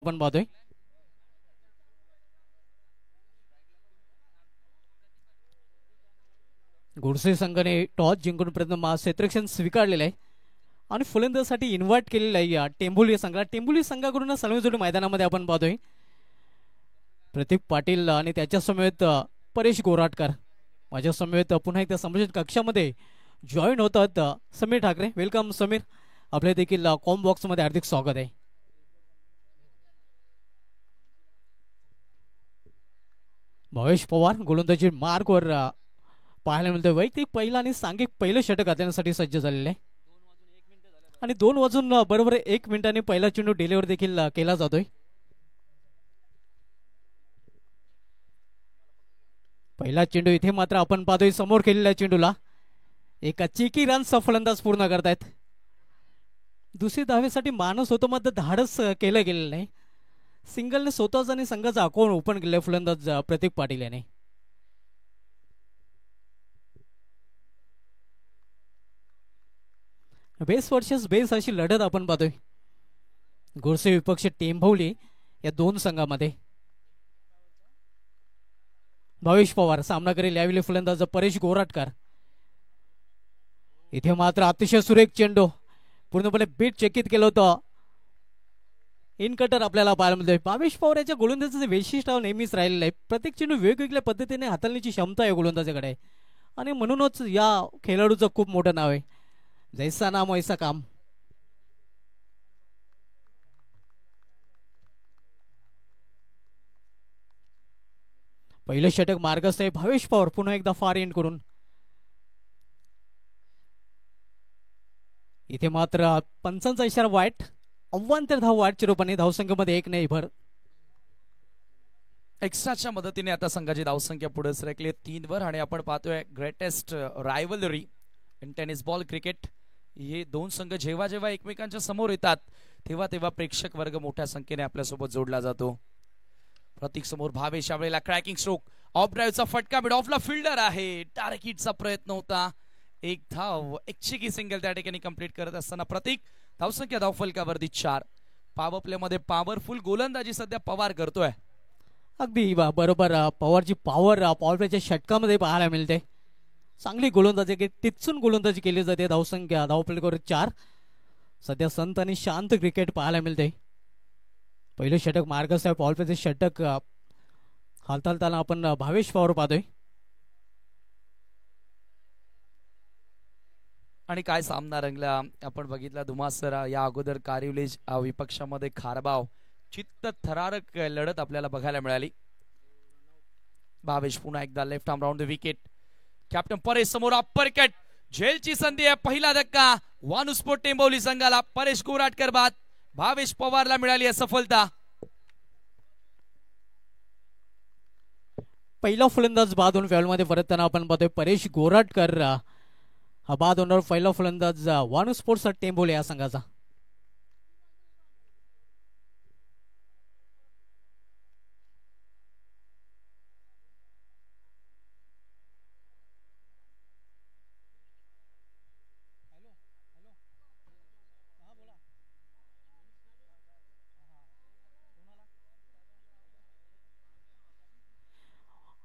आपण पाहतोय घोडसे संघाने टॉस जिंकून प्रथम क्षेत्ररक्षण स्वीकारलेलं आहे आणि फलंदाजीसाठी इन्व्हाइट केलेलं आहे या टेंभुली संघाला. टेंभुली संघाकडून सलमीजोडी मैदानामध्ये आपण पाहतोय प्रतीक पाटील आणि त्याच्या समेत परेश गोराटकर माझ्या समेत पुन्हा एकदा संभाषण कक्षामध्ये जॉईन होतात समीर ठाकरे. वेलकम समीर, आपले देखील कॉम बॉक्स मध्ये हार्दिक स्वागत आहे. भावेश पवार गोलंदाजी मार्कवर पाहायला मिळतोय. वैयक्तिक पहिला आणि सांघिक पहिलं षटक घालण्यासाठी सज्ज झालेलं आहे आणि 2 वाजून बरोबर 1 मिनिटाने पहिला चेंडू डिलिव्हर देखील केला जातोय. पहिला चेंडू इथे मात्र आपण पाहतोय समोर केलेल्या चेंडूला एका चिकी रन फलंदाज पूर्ण करतायत. दुसरी धावेसाठी मानस होतो मात्र धाडस केलं गेलेलं नाही. सिंगलने स्वतःच आणि संघाचा अकाउंट ओपन केलंय फलंदाज प्रतीक पाटील याने. बेस वर्सेस बेस अशी लढत आपण पाहतोय घोडसे विपक्ष टेंभवली या दोन संघामध्ये. भावेश पवार सामना करेल यावेळी फलंदाज परेश गोराटकर. इथे मात्र अतिशय सुरेख चेंडू पूर्णपणे बीट चकित केलं होतं. इन कटर आपल्याला पाहायला मिळतोय. भावेश पवार याच्या गोलंदाजीचे वैशिष्ट्य नेहमीच राहिलेलं आहे. प्रत्येक चेंडू वेगवेगळ्या पद्धतीने हाताळण्याची क्षमता आहे गोलंदाजाकडे आणि म्हणूनच या खेळाडूचं खूप मोठं नाव आहे. जैसा नाम वैसा काम. पहिलं षटक मार्गस्थ आहे भावेश पवार पुन्हा एकदा फार एंड करून. इथे मात्र पंचांचा इशारा वाईट. अव्वांतर धाव वाईटच्या रूपाने धावसंख्येमध्ये 1 नाही भर. एक्स्ट्राच्या मदतीने आता संघाची धावसंख्या पुढे सरकली 3 वर आणि आपण पाहतोय greatest rivalry in tennis ball cricket. हे दोन संघ जेव्हा जेव्हा एकमेकांच्या समोर येतात तेव्हा तेव्हा प्रेक्षक वर्ग मोठ्या संख्येने आपल्यासोबत जोडला जातो. प्रतीक समोर भावेश यावेळेला क्रॅकिंग स्ट्रोक ऑफ ड्राईव्हचा फटका मिड ऑफला फिल्डर आहे. टार्गेट हिटचा प्रयत्न होता. 1 धाव 1 चिकी सिंगल त्या ठिकाणी कंप्लीट करत असताना प्रतीक धावसंख्या धावफलकावरती 4. पॉवर प्ले मध्ये पॉवरफुल गोलंदाजी सध्या पवार करतोय. अगदी बरोबर. पवारची पॉवर पॉवर प्लेच्या षटकामध्ये पाहायला मिळते. चांगली गोलंदाजी टिचून गोलंदाजी केली जाते. धावसंख्या धावफलकावर 4. सध्या संत आणि शांत क्रिकेट पाहायला मिळते. पहिलं षटक मार्गस्थ आहे. पॉवर प्लेचे षटक हालताना आपण भावेश पवार पाहतोय. आणि काय सामना रंगला आपण बघितला धुमासरा. या अगोदर कारिवली विपक्षामध्ये खारबाव चित्त थरारक लढत आपल्याला बघायला मिळाली. भावेश पुन्हा एकदा left arm round the wicket. Captain Paresh समोर अप्पर कट झेलची संधी आहे. पहिला धक्का वानुस्फोट टेंभवली संघाला. परेश गोराटकर बाद. भावेश पवारला मिळाली आहे सफलता. पहिला फलंदाज बाद होऊन फॅलमध्ये परतताना आपण पाहतोय परेश गोराटकर हा बाद होणार. पहिला फलंदाज वानुस्फोट टेंभवली या संघाचा.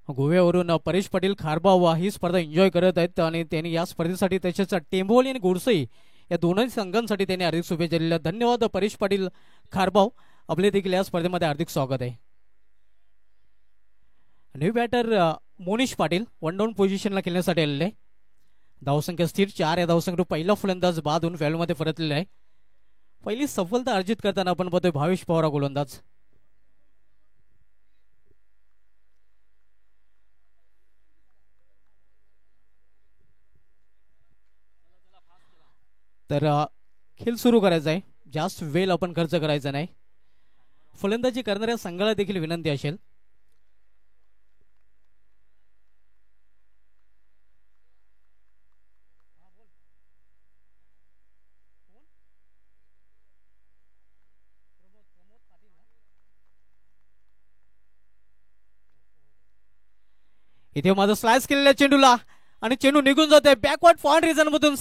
गोव्यावरून परेश पाटील खारबाव ही स्पर्धा एन्जॉय करत आहेत आणि त्यांनी या स्पर्धेसाठी तसेच टेंभोली आणि गोडसे या दोनही संघांसाठी त्यांनी हार्दिक शुभेच्छा दिल्या. धन्यवाद परेश पाटील खारबाव, आपले देखील या स्पर्धेमध्ये हार्दिक स्वागत आहे. New batter Monish Patil 1 down पोझिशनला खेळण्यासाठी आलेले. धावसंख्या स्थिर 4 या धावसंख्येत पहिला फलंदाज बाद होऊन फॅलमध्ये परतलेला आहे. पहिली सफलता अर्जित करताना आपण पाहतोय भावेश पवार गोलंदाज. तर खेळ सुरू करायचा आहे. जास्त वेळ आपण खर्च करायचा नाही. फलंदाजी करणाऱ्या संघाला देखील विनंती असेल इथे माझं स्लाइस केलेल्या चेंडूला आणि चेंडू निघून जातोय बॅकवर्ड फॉर्ड रिजन मधून.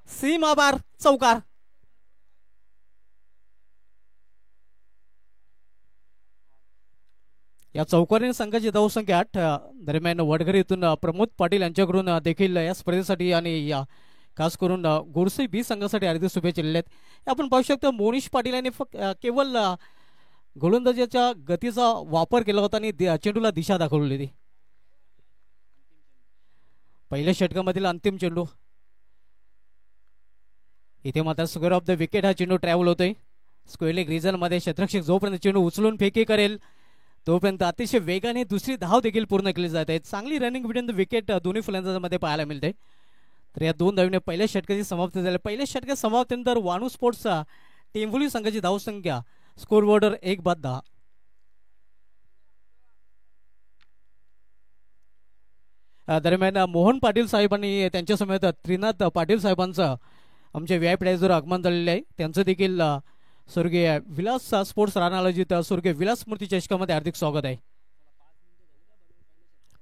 सीमाबार चौकार. या चौकारीण संघाची धावसंख्या 8. दरम्यान वडघर येथून प्रमोद पाटील यांच्याकडून देखील या स्पर्धेसाठी आणि या खास करून गोरसे बी संघासाठी हार्दिक शुभेच्छा दिलेल्या आहेत. आपण पाहू शकतो मोनिश पाटील यांनी केवळ गोलंदाजीच्या गतीचा वापर केला होता आणि चेंडूला दिशा दाखवली होती. पहिल्या षटकामधील अंतिम चेंडू. इथे मात्र स्क्वेअर ऑफ द विकेट हा चेंडू ट्रॅव्हल होतोय. स्क्वेअर लेग रिजन मध्ये क्षेत्ररक्षक जोपर्यंत चेंडू उचलून फेकी करेल तोपर्यंत अतिशय वेगाने दुसरी धाव देखील पूर्ण केली जात आहे. चांगली रनिंग बिटवीन द विकेट दोन्ही फलंदाजांमध्ये पाहायला मिळते. तर या 2 धावीने पहिल्या षटकाची समाप्ती झाली. पहिल्या षटकाच्या समाप्तीनंतर वाणू स्पोर्ट्सचा टेंभुर्णी संघाची धावसंख्या स्कोरबोर्डवर 1/10. दरम्यान मोहन पाटील साहेबांनी त्यांच्या समेत त्रिनाथ पाटील साहेबांचं आमच्या व्हीआयपी प्राइजवर आगमन झालेलं आहे. त्यांचं देखील स्वर्गीय विलास स्पोर्ट्स राणालजीत स्वर्गीय विलास स्मृती चषकामध्ये हार्दिक स्वागत आहे.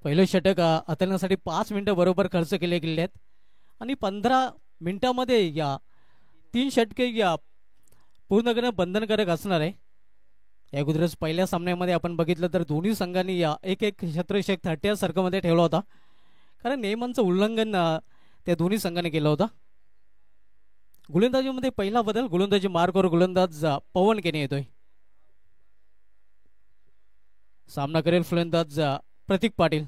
पहिलं षटक हाताळण्यासाठी 5 मिनिटं बरोबर खर्च केले गेले आहेत आणि 15 मिनिटांमध्ये या 3 षटके या पूर्ण करणं बंधनकारक असणार आहे. या अगोदरच पहिल्या सामन्यामध्ये आपण बघितलं तर दोन्ही संघांनी या एक क्षेत्ररक्षक 30 सर्कलमध्ये ठेवला होता, कारण नियमांचं उल्लंघन त्या दोन्ही संघाने केलं होतं. गोलंदाजीमध्ये पहिला बदल, गोलंदाजी मार्कवर गोलंदाज पवन केने येतोय. सामना करेल फलंदाज प्रतीक पाटील.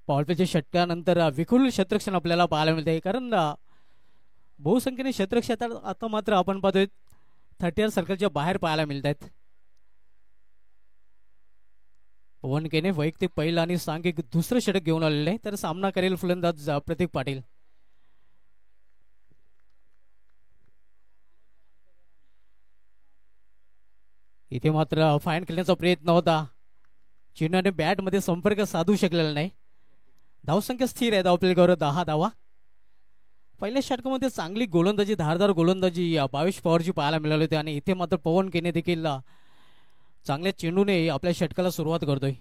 पॉवरप्लेच्या षटकानंतर विखुरलेलं क्षेत्ररक्षण आपल्याला पाहायला मिळते, कारण बहुसंख्येने क्षेत्ररक्षक आता मात्र आपण पाहतोय 30 सर्कलच्या बाहेर पाहायला मिळत आहेत. पवन केने वैयक्तिक पहिला आणि सांघिक दुसरं षटक घेऊन आलेले आहे, तर सामना करेल फलंदाज प्रतीक पाटील. इथे मात्र फाईन खेळण्याचा प्रयत्न होता, चेंडूने बॅट मध्ये संपर्क साधू शकलेला नाही. धावसंख्या स्थिर आहे, धावपलीवर 10 धावा. पहिल्या षटकामध्ये चांगली गोलंदाजी, धारदार गोलंदाजी 22 पॉवरची पाहायला मिळाली होती आणि इथे मात्र पवन केने देखील चांगल्या चेंडूने आपल्या षटकाला सुरुवात करतोय.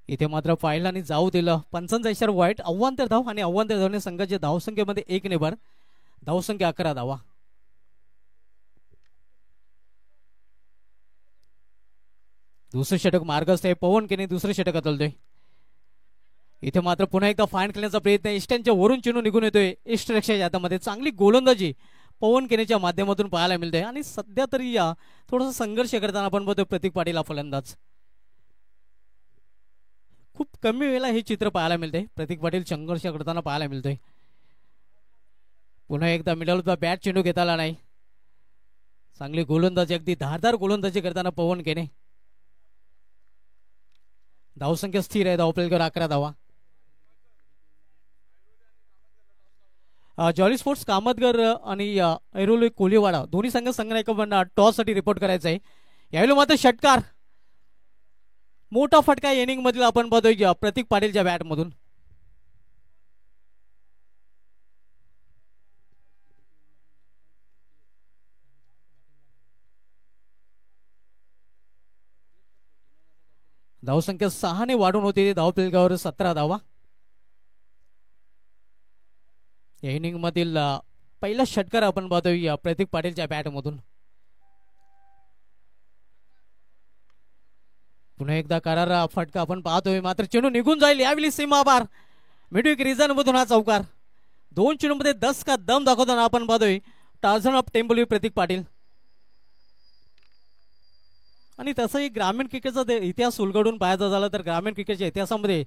इथे मात्र पाहिलं आणि जाऊ दिलं. 55 इशारा वाईट. अव्वांतर धाव आणि अव्वांतर धावने संघाच्या धावसंख्येमध्ये 1 ने भर. धावसंख्या 11 धावा. दुसरं षटक मार्गस्थ आहे. पवन केने दुसरं षटक हाताळतोय. इथे मात्र पुन्हा एकदा फाईन खेळण्याचा प्रयत्न. इष्टांच्या वरून चेंडू निघून येतोय इष्टरक्षकाच्या हातामध्ये. चांगली गोलंदाजी पवन केनेच्या माध्यमातून पाहायला मिळते आणि सध्या तरी या थोडासा संघर्ष करताना आपण बघतोय प्रतीक पाटील हा फलंदाज. खूप कमी वेळेला हे चित्र पाहायला मिळते. प्रतीक पाटील संघर्ष करताना पाहायला मिळतोय. पुन्हा एकदा मिडल बॅट चेंडू घेता आला नाही. चांगली गोलंदाजी, अगदी धारदार गोलंदाजी करताना पवन केने. धावसंख्या स्थिर आहे, धावपलीवर 11 धावा. जॉली स्पोर्ट्स कामतगर आणि ऐरोली कोलीवाडा दोन्ही संघांना टॉस साठी रिपोर्ट करायचा आहे. यावेळी मात्र षटकार, मोठा फटका इनिंग मधील आपण बघतोय प्रतीक पाटीलच्या बॅट मधून. धावसंख्या 6 ने वाढून होती. धावपलीवर 17 धावा. या इनिंग मधील पहिला षटकार आपण पाहतोय प्रतीक पाटीलच्या बॅट मधून. पुन्हा एकदा करारा फटका आपण पाहतोय, मात्र चेंडू निघून जाईल. यावेळी सीमा पार मिडविक रिझन मधून हा चौकार. 2 चेंडूमध्ये 10 का दम दाखवताना आपण पाहतोय टार्झन ऑफ टेंबोली प्रतीक पाटील. आणि तसंही ग्रामीण क्रिकेटचा इतिहास उलगडून पाहायचा झाला तर ग्रामीण क्रिकेटच्या इतिहासामध्ये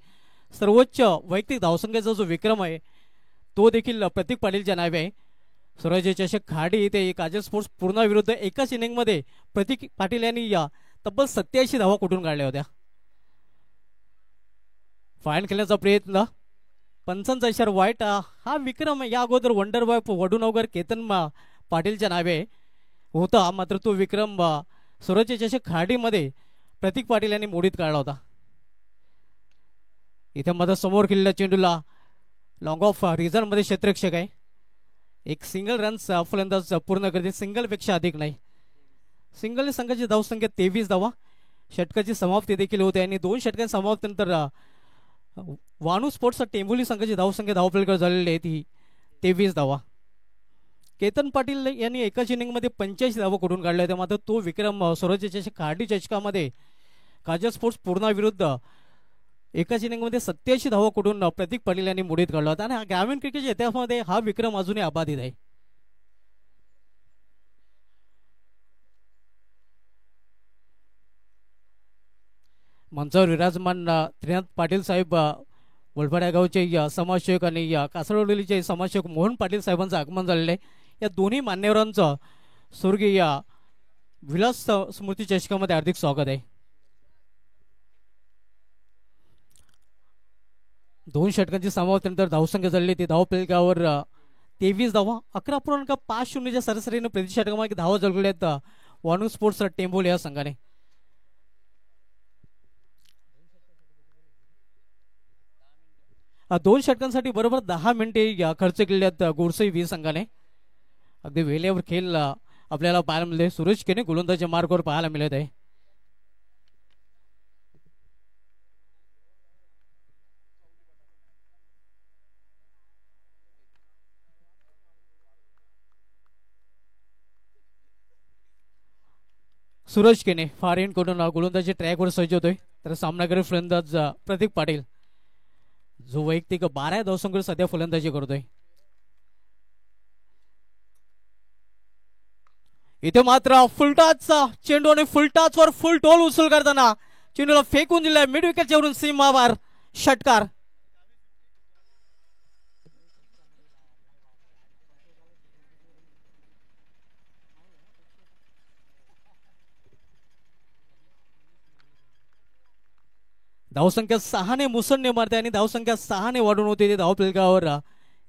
सर्वोच्च वैयक्तिक धावसंख्येचा जो विक्रम आहे तो देखील प्रतीक पाटीलच्या नावे आहे. स्वराज्य चषक खाडी इथे काजल स्पोर्ट्स पूर्णा विरुद्ध एकाच इनिंग मध्ये प्रतीक पाटील यांनी या तब्बल 87 धावा कुठून काढल्या होत्या. फाईन खेळण्याचा प्रयत्न. 55 इशारा वाईट. हा विक्रम या अगोदर वंडर बॉय वडूनगर केतन पाटीलच्या नावे होता, मात्र तो विक्रम स्वराज्य चषक खाडीमध्ये प्रतीक पाटील यांनी मोडीत काढला होता. इथे मात्र समोर खेळलेल्या चेंडूला लॉंग ऑफ रिझन मध्ये क्षेत्ररक्षक आहे. एक सिंगल रन्स फलंदाज पूर्ण करते, सिंगल पेक्षा अधिक नाही. सिंगलने संघाची धावसंख्या 23 धावा. षटकाची समाप्ती देखील होते आणि 2 षटकांच्या समाप्तीनंतर वानू स्पोर्ट्स टेंभुली संघाची धावसंख्या धावपलकर झालेली आहे ती 23 धावा. केतन पाटील यांनी एकाच इनिंगमध्ये 85 धावा करून काढल्या होत्या. मात्र तो विक्रम स्वराज्याच्या कार्डी चषकामध्ये काजल स्पोर्ट्स पूर्णा विरुद्ध एकाच इनिंगमध्ये 87 धावा करून प्रतीक पाटील यांनी मोडीत काढला होता. आणि ग्रामीण क्रिकेटच्या इतिहासामध्ये हा विक्रम अजूनही अबाधित आहे. मंचावर विराजमान त्रिनाथ पाटील साहेब वलपाड्या गावचे समाजसेवक आणि कासरवडीचे समाजसेवक मोहन पाटील साहेबांचं आगमन झालेलं आहे. या दोन्ही मान्यवरांचं स्वर्गीय विलास स्मृती चषकामध्ये हार्दिक स्वागत आहे. 2 षटकांची समाप्तीनंतर धावसंख्या झालेली ती धावफलकावर 23 धावा 11.50 सरासरीने प्रति षटकामध्ये धावा जळवल्या आहेत वानू स्पोर्ट्स टेंभोली या संघाने. दोन षटकांसाठी बरोबर 10 मिनिटे खर्च केले आहेत गोडसे व्ही संघाने. अगदी वेळेवर खेळ आपल्याला पाहायला मिळते. सुरेश केने गोलंदाजी मार्गावर पाहायला मिळत आहे. सूरज केने फार एंड करून गोलंदाजी ट्रॅकवर सज्ज होतोय. तर सामनाकरी फलंदाज प्रतीक पाटील जो वैयक्तिक 12 धावसंख्येवर सध्या फलंदाजी करतोय. इथे मात्र फुलटाचचा चेंडू आणि फुलटाचवर फुल टोल उचल करताना चेंडूला फेकून दिलाय मिड विकेटच्या वरून सीमावर षटकार. धावसंख्या 6 मुसंडे मारते आणि धावसंख्या 6 वाढून होते. ते धावफलकावर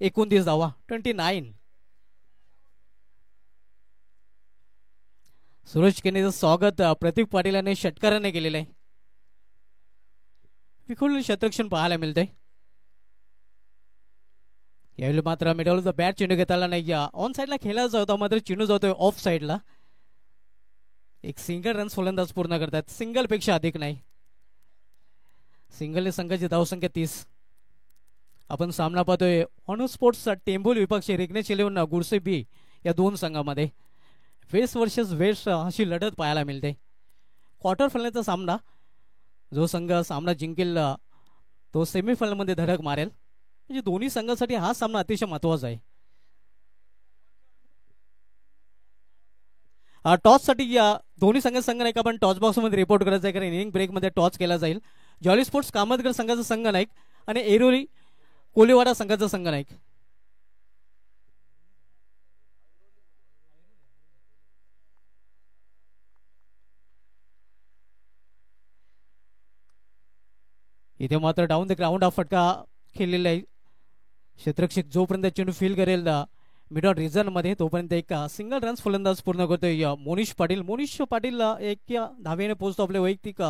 29 धावा 29. सूरज केनेचं स्वागत प्रतीक पाटील यांनी षटकाराने केलेलं आहे. विखुरलेलं क्षेत्ररक्षण पाहायला मिळतंय. यावेळी मात्र मिडलचा बॅट चेंडू घेता आला नाही. ऑन साईडला खेळायचा होता मात्र चेंडू जातोय ऑफ साईडला. एक सिंगल रन्स फलंदाज पूर्ण करतात. सिंगल पेक्षा अधिक नाही. सिंगल संघाची धावसंख्या 30. आपण सामना पाहतोय ऑन स्पोर्ट्स टेंभोली विपक्षी रिग्नेश इलेव्हन गुडसे बी या दोन संघामध्ये वेस्ट वर्सेस वेस्ट अशी लढत पाहायला मिळते. क्वार्टर फायनलचा सामना जो संघ सामना जिंकेल तो सेमीफायनलमध्ये धडक मारेल. म्हणजे दोन्ही संघांसाठी हा सामना अतिशय महत्वाचा आहे. टॉस साठी या दोन्ही संघ नाही का आपण टॉस बॉक्स मध्ये रिपोर्ट करायचं आहे. कारण इनिंग ब्रेक मध्ये टॉस केला जाईल. जॉली स्पोर्ट्स कामतगर संघाचा संघ नायक आणि एरोली कोलीवाडा संघाचा संघ नायक. इथे मात्र डाऊन द ग्राउंड हा फटका खेळलेला आहे. क्षेत्ररक्षक जोपर्यंत चेंडू फील करेल मिड ऑन रिझन मध्ये तोपर्यंत एक सिंगल रन्स फलंदाज पूर्ण करतोय मोनिश पाटील. मोनिश पाटील एक धावेने पोहोचतो आपले वैयक्तिक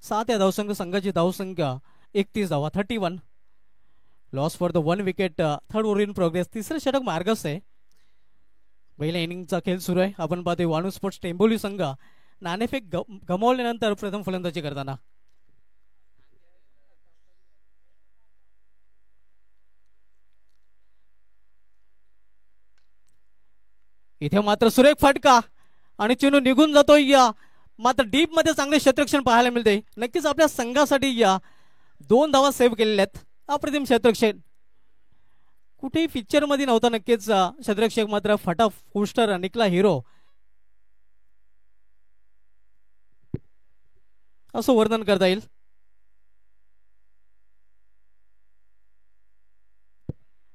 7 या धावसंख्या संघाची धावसंख्या 31 धावा 31. Loss for the 1 wicket. Third over in progress. तिसरं षटक मार्गस्थ आहे. पहिल्या इनिंगचा खेळ सुरू आहे. आपण पाहतोय वानू स्पोर्ट्स टेंभोली संघ नाणेफेक गमावल्यानंतर प्रथम फलंदाजी करताना. इथे मात्र सुरेख फटका आणि चेंडू निघून जातोय. मात्र डीप मध्ये चांगले क्षेत्ररक्षण पाहायला मिळते. नक्कीच आपल्या संघासाठी 2 धावा सेव्ह केलेल्या आहेत. अप्रतिम क्षेत्ररक्षण कुठेही पिक्चर मध्ये नव्हता. नक्कीच क्षेत्ररक्षक मात्र फटा पोस्टर निकला हिरो असं वर्णन करता येईल.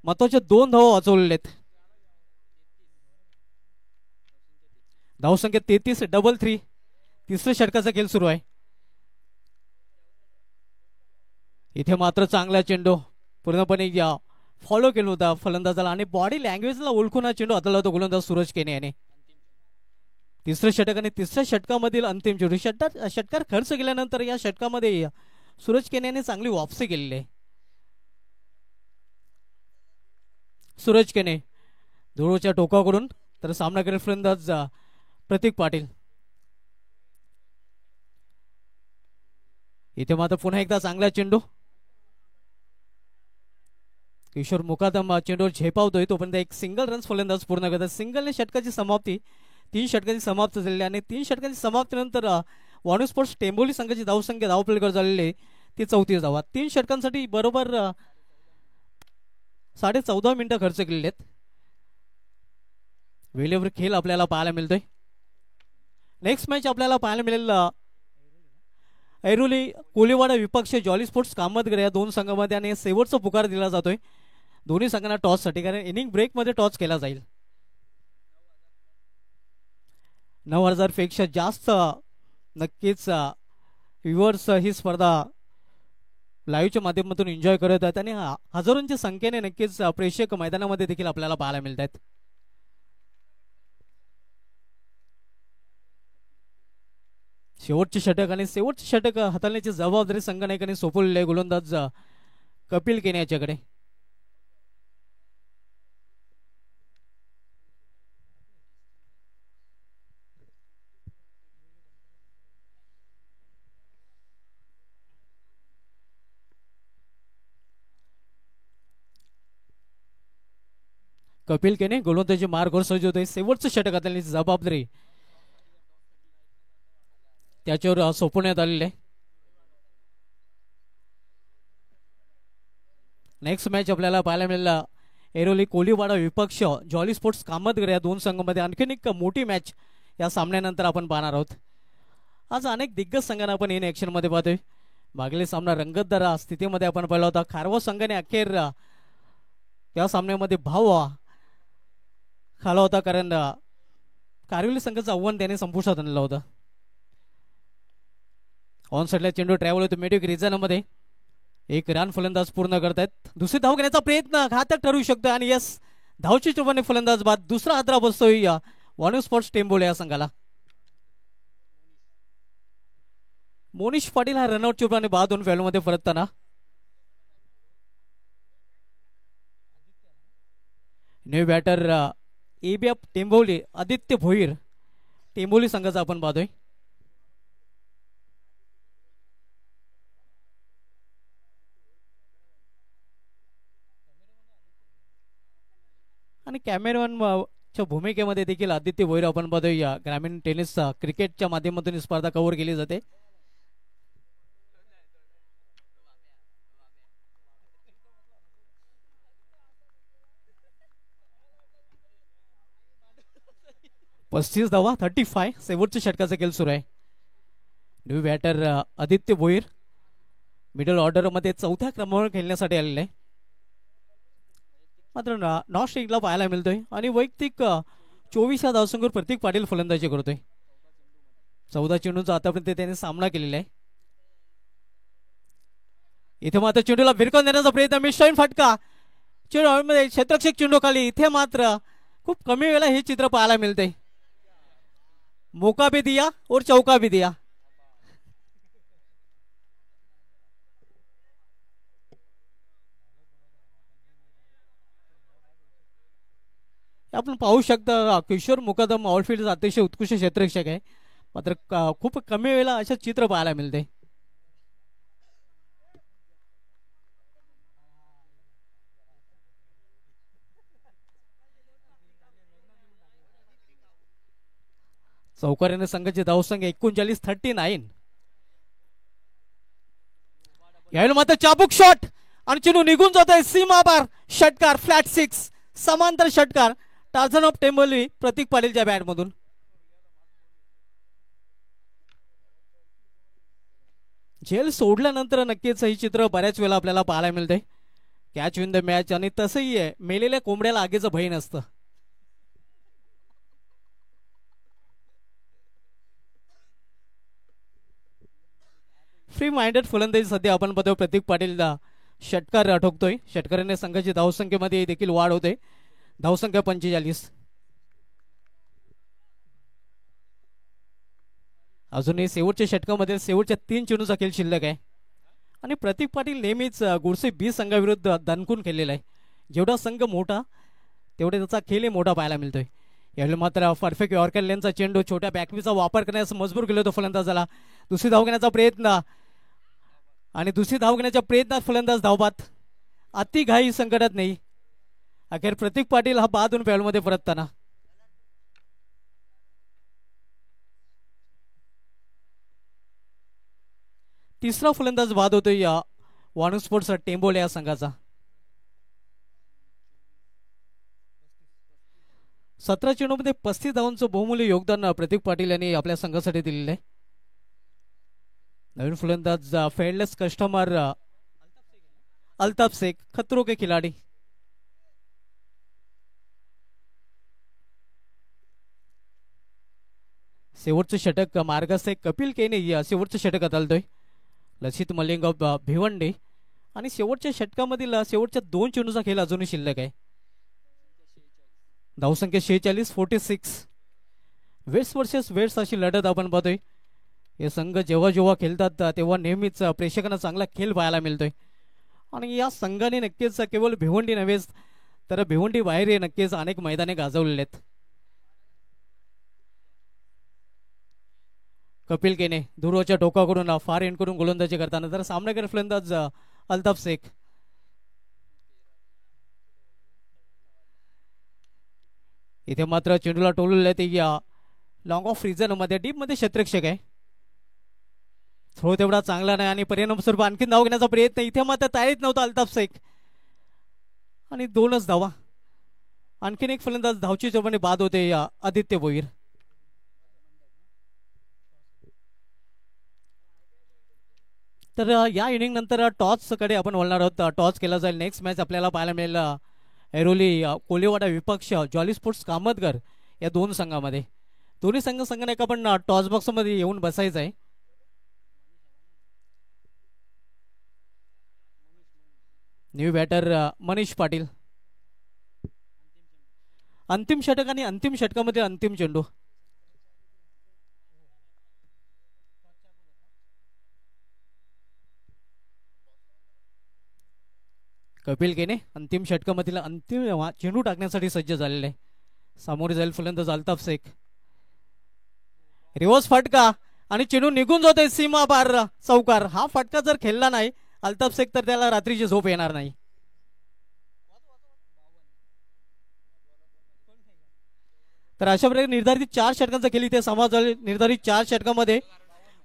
महत्वाचे 2 धावा वाचवलेले आहेत. धावसंख्या 33 डबल 3. तिसऱ्या षटकाचा खेळ सुरू आहे. इथे मात्र चांगला चेंडू पूर्णपणे फॉलो केला होता फलंदाजाला आणि बॉडी लँग्वेजला ओळखून हा चेंडू हाताळला होता गोलंदाज सूरज केने याने. तिसरं षटक आणि तिसऱ्या षटकामधील अंतिम चेंडू. षटकार खर्च केल्यानंतर या षटकामध्ये सूरज केने याने चांगली वापसी केलेली आहे. सूरज केने धुळूच्या टोकाकडून तर सामना करेल फलंदाज प्रतीक पाटील. इथे मात्र पुन्हा एकदा चांगला चेंडू किशोर मुकादम चेंडूवर झेपावतोय, तोपर्यंत एक सिंगल रन्स फलंदाज पूर्ण करतात. सिंगलने षटकाची समाप्ती, 3 षटकाची समाप्त झालेली आणि 3 षटकाची समाप्तीनंतर वाणू स्पोर्ट्स टेंबोली संघाची धावसंख्या धावपलीकडे झालेली ती 34 धावा. 3 षटकांसाठी बरोबर 14.5 मिनिटं खर्च केलेले आहेत. वेळेवर खेळ आपल्याला पाहायला मिळतोय. नेक्स्ट मॅच आपल्याला पाहायला मिळेल ऐरोली कोलीवाडा विपक्ष जॉली स्पोर्ट्स कामतगड या दोन संघामध्ये आणि शेवटचा पुकार दिला जातोय दोन्ही संघांना टॉससाठी, कारण इनिंग ब्रेकमध्ये टॉस केला जाईल. 9,000 पेक्षा जास्त नक्कीच व्ह्युअर्स ही स्पर्धा लाईव्हच्या माध्यमातून एन्जॉय करत आहेत आणि हजारोंच्या संख्येने नक्कीच प्रेक्षक मैदानामध्ये देखील आपल्याला पाहायला मिळत आहेत. शेवटचे षटक आणि शेवटचे षटक हाताळण्याची जबाबदारी संघनायकांनी सोपवलेले गोलंदाज कपिल केने याच्याकडे. कपिल केने गोलंदाजी मार्गवर सज्ज होते. शेवटचं षटक हाताळण्याची जबाबदारी त्याच्यावर सोपवण्यात आलेले. नेक्स्ट मॅच आपल्याला पाहायला मिळाला ऐरोली कोलीवाडा विपक्ष जॉली स्पोर्ट्स कामतगड या दोन संघांमध्ये आणखीन एक मोठी मॅच या सामन्यानंतर आपण पाहणार आहोत. आज अनेक दिग्गज संघांना आपण इन ऍक्शन मध्ये पाहतोय. मागील सामना रंगतदार स्थितीमध्ये आपण पाहिला होता. खारवा संघाने अखेर या सामन्यामध्ये भाव खाला होता, कारण कारविली संघाचं आव्हान त्याने संपुष्टात आणलं होतं. ऑन साईडला चेंडू ट्रॅव्हल होतो मेडिक रिझनमध्ये. एक रन फलंदाज पूर्ण करतायत. दुसरी धाव घेण्याचा प्रयत्न घातक ठरू शकतो आणि यस, धावची चुपाने फलंदाज बाद. दुसरा हादरा बसतोय वाणू स्पोर्ट्स टेंबोली या संघाला. मोनिश पाटील हा रनआउट चुपाने बाद होऊन फॅलमध्ये परतताना. New batter ABF Temboli Aditya Bhoir Temboli संघाचा आपण पाहतोय. आणि कॅमेरॉनच्या भूमिकेमध्ये देखील आदित्य भोईर आपण पाहतोय. या ग्रामीण टेनिस क्रिकेटच्या माध्यमातून ही स्पर्धा कव्हर केली जाते. पस्तीस धावा 35. शेवटच्या षटकाचा खेळ सुरू आहे. New batter Aditya Bhoir middle order मध्ये चौथ्या क्रमांकावर खेळण्यासाठी आलेले आहे. मात्र नॉन स्ट्रिंगला पाहायला मिळतोय आणि वैयक्तिक 24 या धावसंख्येवर प्रतीक पाटील फलंदाजी करतोय. 14 चेंडूंचा आतापर्यंत त्याने सामना केलेला आहे. इथे मात्र चेंडूला भिरकावून देण्याचा प्रयत्न, मिस्टाईन फटका चेंडू क्षेत्ररक्षक चेंडू खाली. इथे मात्र खूप कमी वेळेला हे चित्र पाहायला मिळते. मौका भी दिया और चौका भी दिया. आपण पाहू शकता किशोर मुकादम ऑलफील्ड अतिशय उत्कृष्ट क्षेत्ररक्षक आहे, मात्र खूप कमी वेळेला अशा चित्र पाहायला मिळते. चौकारीने संघाची धावसंख्या 39-39. यावेळी मात्र चाबूक शॉट आणि चेंडू निघून जातोय सीमा पार. षटकार, फ्लॅट 6 समांतर षटकार टार्झन ऑफ टेंबोली प्रतीक पाटीलच्या बॅट मधून. झेल सोडल्यानंतर नक्कीच ही चित्र बऱ्याच वेळा आपल्याला पाहायला मिळते. Catch win the match. आणि तसंही आहे, मेलेल्या कोंबड्याला आगीचं भय नसतं. फ्री माइंडेड फलंदाजी सध्या आपण बघतो. प्रतीक पाटील षटकार ठोकतोय. षटकाराने संघाची धावसंख्येमध्ये देखील वाढ होते. धावसंख्या 45. अजूनही शेवटच्या षटकामध्ये शेवटच्या 3 चेंडूचा खेळ शिल्लक आहे आणि प्रतीक पाटील नेहमीच गुडसे बी संघाविरुद्ध दणकून खेळलेला आहे. जेवढा संघ मोठा तेवढे त्याचा खेळही मोठा पाहायला मिळतोय. यावेळी मात्र परफेक्ट यॉर्कर लेनचा चेंडू छोट्या बॅकवीचा वापर करण्यास मजबूर केला होता फलंदाजाला. दुसरी धाव घेण्याचा प्रयत्न आणि दुसरी धाव घेण्याच्या प्रयत्नात फलंदाज धावबाद अति घाई संकटात नाही. अखेर प्रतीक पाटील हा बादून पॅडमध्ये परतताना. तिसरा फलंदाज बाद होतोय या वाणू स्पोर्ट्स टेंबोले या संघाचा. 17 चेंडूमध्ये 35 धावांचं बहुमूल्य योगदान प्रतीक पाटील यांनी आपल्या संघासाठी दिलेलं आहे. नवीन फलंदाज फेडलेस कस्टमर अल्ताफ शेख खतरों के खिलाडी. शेवटचं षटक मार्गस्थ कपिल केने शेवटचं षटक हाताळतोय. लसित मलिंग भिवंडी आणि शेवटच्या षटकामधील शेवटच्या 2 चेंडूचा खेळ अजूनही शिल्लक आहे. धावसंख्या 46 46. वेट्स वर्सेस वेट्स अशी लढत आपण पाहतोय. हे संघ जेव्हा जेव्हा खेळतात तेव्हा नेहमीच प्रेक्षकांना चांगला खेळ पाहायला मिळतोय. आणि या संघाने नक्कीच केवळ भिवंडी नव्हेच तर भिवंडी बाहेर नक्कीच अनेक मैदाने गाजवलेले आहेत. कपिल केने दूरवरच्या टोकाकडून फार एंड करून गोलंदाजी करताना तर सामनावीर फलंदाज अल्ताफ शेख. इथे मात्र चेंडूला टोलले ते या लॉंग ऑफ रिजन मध्ये डीप मध्ये क्षेत्ररक्षक आहे. थ्रो तेवढा चांगला नाही आणि परिणाम स्वरूप आणखी धाव घेण्याचा प्रयत्न इथे मात्र तयारीत नव्हता अल्ताफ शेख आणि 2च धावा. आणखीन एक फलंदाज धावची चौपाने बाद होते या आदित्य भोईर. तर या इनिंग नंतर टॉस कडे आपण वळणार आहोत. टॉस केला जाईल. नेक्स्ट मॅच आपल्याला पाहायला मिळेल ऐरोली कोलेवाडा विपक्ष जॉली स्पोर्ट्स कामतगर या 2 संघामध्ये. दोन्ही संघाने आपण टॉस बॉक्स मध्ये येऊन बसायचं आहे. New batter Manish Patil. अंतिम षटक आणि अंतिम षटकामध्ये अंतिम चेंडू. कपिल केने अंतिम षटकामधील अंतिम चेंडू टाकण्यासाठी सज्ज झालेले आहे. सामोरे जाईल फलंदाज अल्ताफ शेख. रिव्हर्स फटका आणि चेंडू निघून जातोय सीमा पार चौकार. हा फटका जर खेळला नाही अल्ताफ शेख तर त्याला रात्रीची झोप येणार नाही. तर अशा प्रकारे निर्धारित 4 षटकांचा खेळ इथे समाज झाले. निर्धारित 4 षटकामध्ये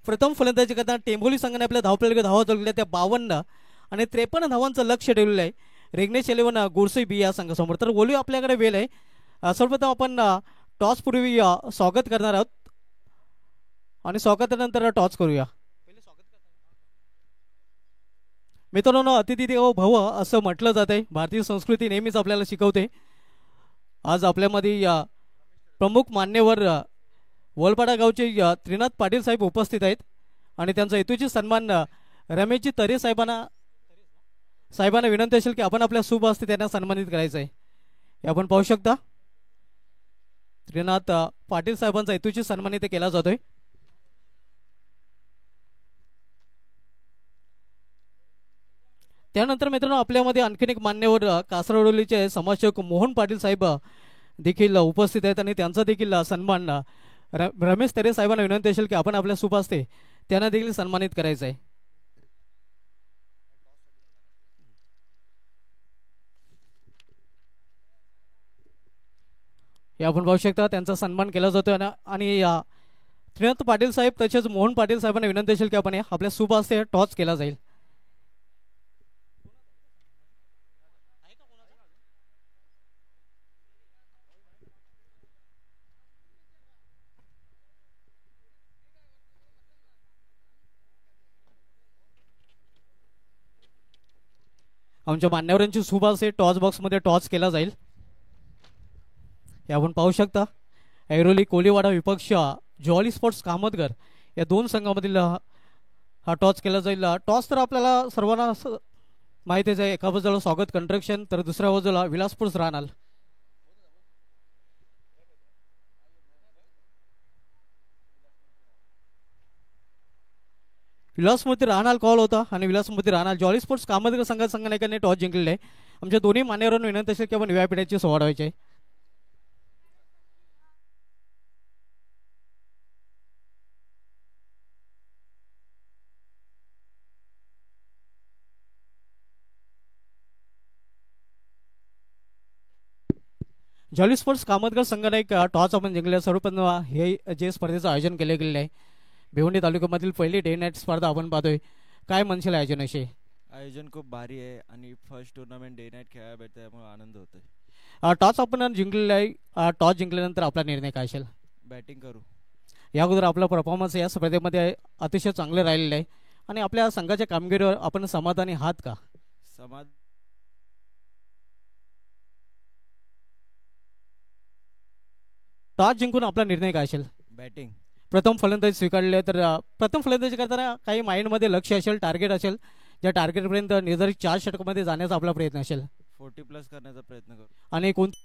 प्रथम फलंदाजी करताना टेंभोली संघाने आपल्या धावपळीला धावा जोडल्या त्या 52 आणि 53 धावांचं लक्ष ठेवलेलं आहे रेग्नेश 11 गोरसे बी या संघासमोर. तर बोलूया आपल्याकडे वेळ आहे. सर्वप्रथम आपण टॉस पूर्वी स्वागत करणार आहोत आणि स्वागतानंतर टॉस करूया. मित्रांनो अतिथी देवो भव असं म्हटलं जात आहे. भारतीय संस्कृती नेहमीच आपल्याला शिकवते. आज आपल्यामध्ये प्रमुख मान्यवर वलपाडा गावचे त्रिनाथ पाटील साहेब उपस्थित आहेत आणि त्यांचा हेतूची सन्मान रमेशजी तरे साहेबांना विनंती असेल की आपण आपल्या शुभ हस्ते त्यांना सन्मानित करायचं आहे. हे आपण पाहू शकता. त्रिनाथ पाटील साहेबांचा हेतूची सन्मान इथे केला जातोय. त्यानंतर मित्रांनो आपल्यामध्ये आणखीन एक मान्यवर कासरवडोलीचे समाजसेवक मोहन पाटील साहेब देखील उपस्थित आहेत आणि त्यांचा देखील सन्मान रमेश तरे साहेबांना विनंती असेल की आपण आपल्या शुभ हस्ते त्यांना देखील सन्मानित करायचं आहे. हे आपण पाहू शकता त्यांचा सन्मान केला जातोय आणि त्रिनाथ पाटील साहेब तसेच मोहन पाटील साहेबांना विनंती असेल की आपण आपल्या शुभ हस्ते टॉस केला जाईल. आमच्या मान्यवरांची शुभ हस्ते टॉस बॉक्स मध्ये टॉस केला जाईल. हे आपण पाहू शकता. ऐरोली कोलीवाडा विपक्ष जॉली स्पोर्ट्स कामतगर या 2 संघामधील हा टॉस केला जाईल. टॉस तर आपल्याला सर्वांना माहितीच आहे. एका बाजूला स्वागत कंस्ट्रक्शन तर दुसऱ्या बाजूला विलास स्पोर्ट्स राहणार. विलासमूर्ती राहणार कॉल होता आणि विलासमूर्ती राहणार जॉली स्पोर्ट्स कामतगर संघाने टॉस जिंकलेले आहे. आमच्या दोन्ही मान्यवरांना विनंती असेल की आपण व्यापीठाची सोडवायची आहे. जॉली स्पोर्ट्स कामतगर संघाने एक टॉस आपण जिंकले. सर्वप्रथम हे जे स्पर्धेचं आयोजन केले गेले आहे, भिवंडी तालुक्यामधील पहिली डे नाईट स्पर्धा आपण पाहतोय. काय म्हणशील आयोजनाशी? आयोजन खूप भारी आहे आणि फर्स्ट टुर्नामेंट डे नाईट खेळायला भेटतं, त्यामुळे आनंद होतोय. टॉस आपण जिंकलेला आहे. टॉस जिंकल्यानंतर आपला निर्णय काय असेल? बॅटिंग करू. या अगोदर आपला परफॉर्मन्स या स्पर्धेमध्ये अतिशय चांगले राहिलेलं आहे आणि आपल्या संघाच्या कामगिरीवर आपण समाधानी आहात का? समाज टॉस जिंकून आपला निर्णय काय असेल? बॅटिंग. प्रथम फलंदाजी स्वीकारले तर प्रथम फलंदाजी करताना काही माइंडमध्ये लक्ष असेल, टार्गेट असेल, ज्या टार्गेटपर्यंत निर्धारित 4 षटकामध्ये जाण्याचा आपला प्रयत्न असेल 40+ करण्याचा प्रयत्न करू. आणि कोणते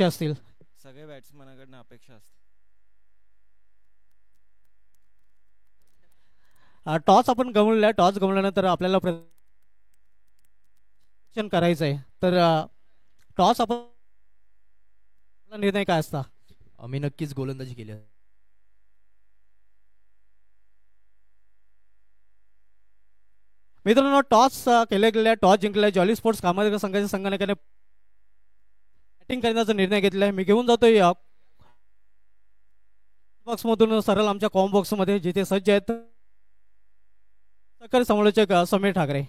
असतील? सगळे बॅट्समनाकडनं अपेक्षा असते. टॉस आपण गमावलेला. टॉस गमावल्यानंतर आपल्याला करायचं आहे, तर टॉस आपण निर्णय काय असता? आम्ही नक्कीच गोलंदाजी केली. मित्रांनो, टॉस केले गेले, टॉस जिंकले. जॉली स्पोर्ट्स कामतगर संघाच्या संघटनेने बॅटिंग करण्याचा निर्णय घेतला आहे. मी घेऊन जातोय बॉक्स मधून सरळ आमच्या कॉम बॉक्स मध्ये, जिथे सज्ज आहेत सहकारी समालोचक समीर ठाकरे.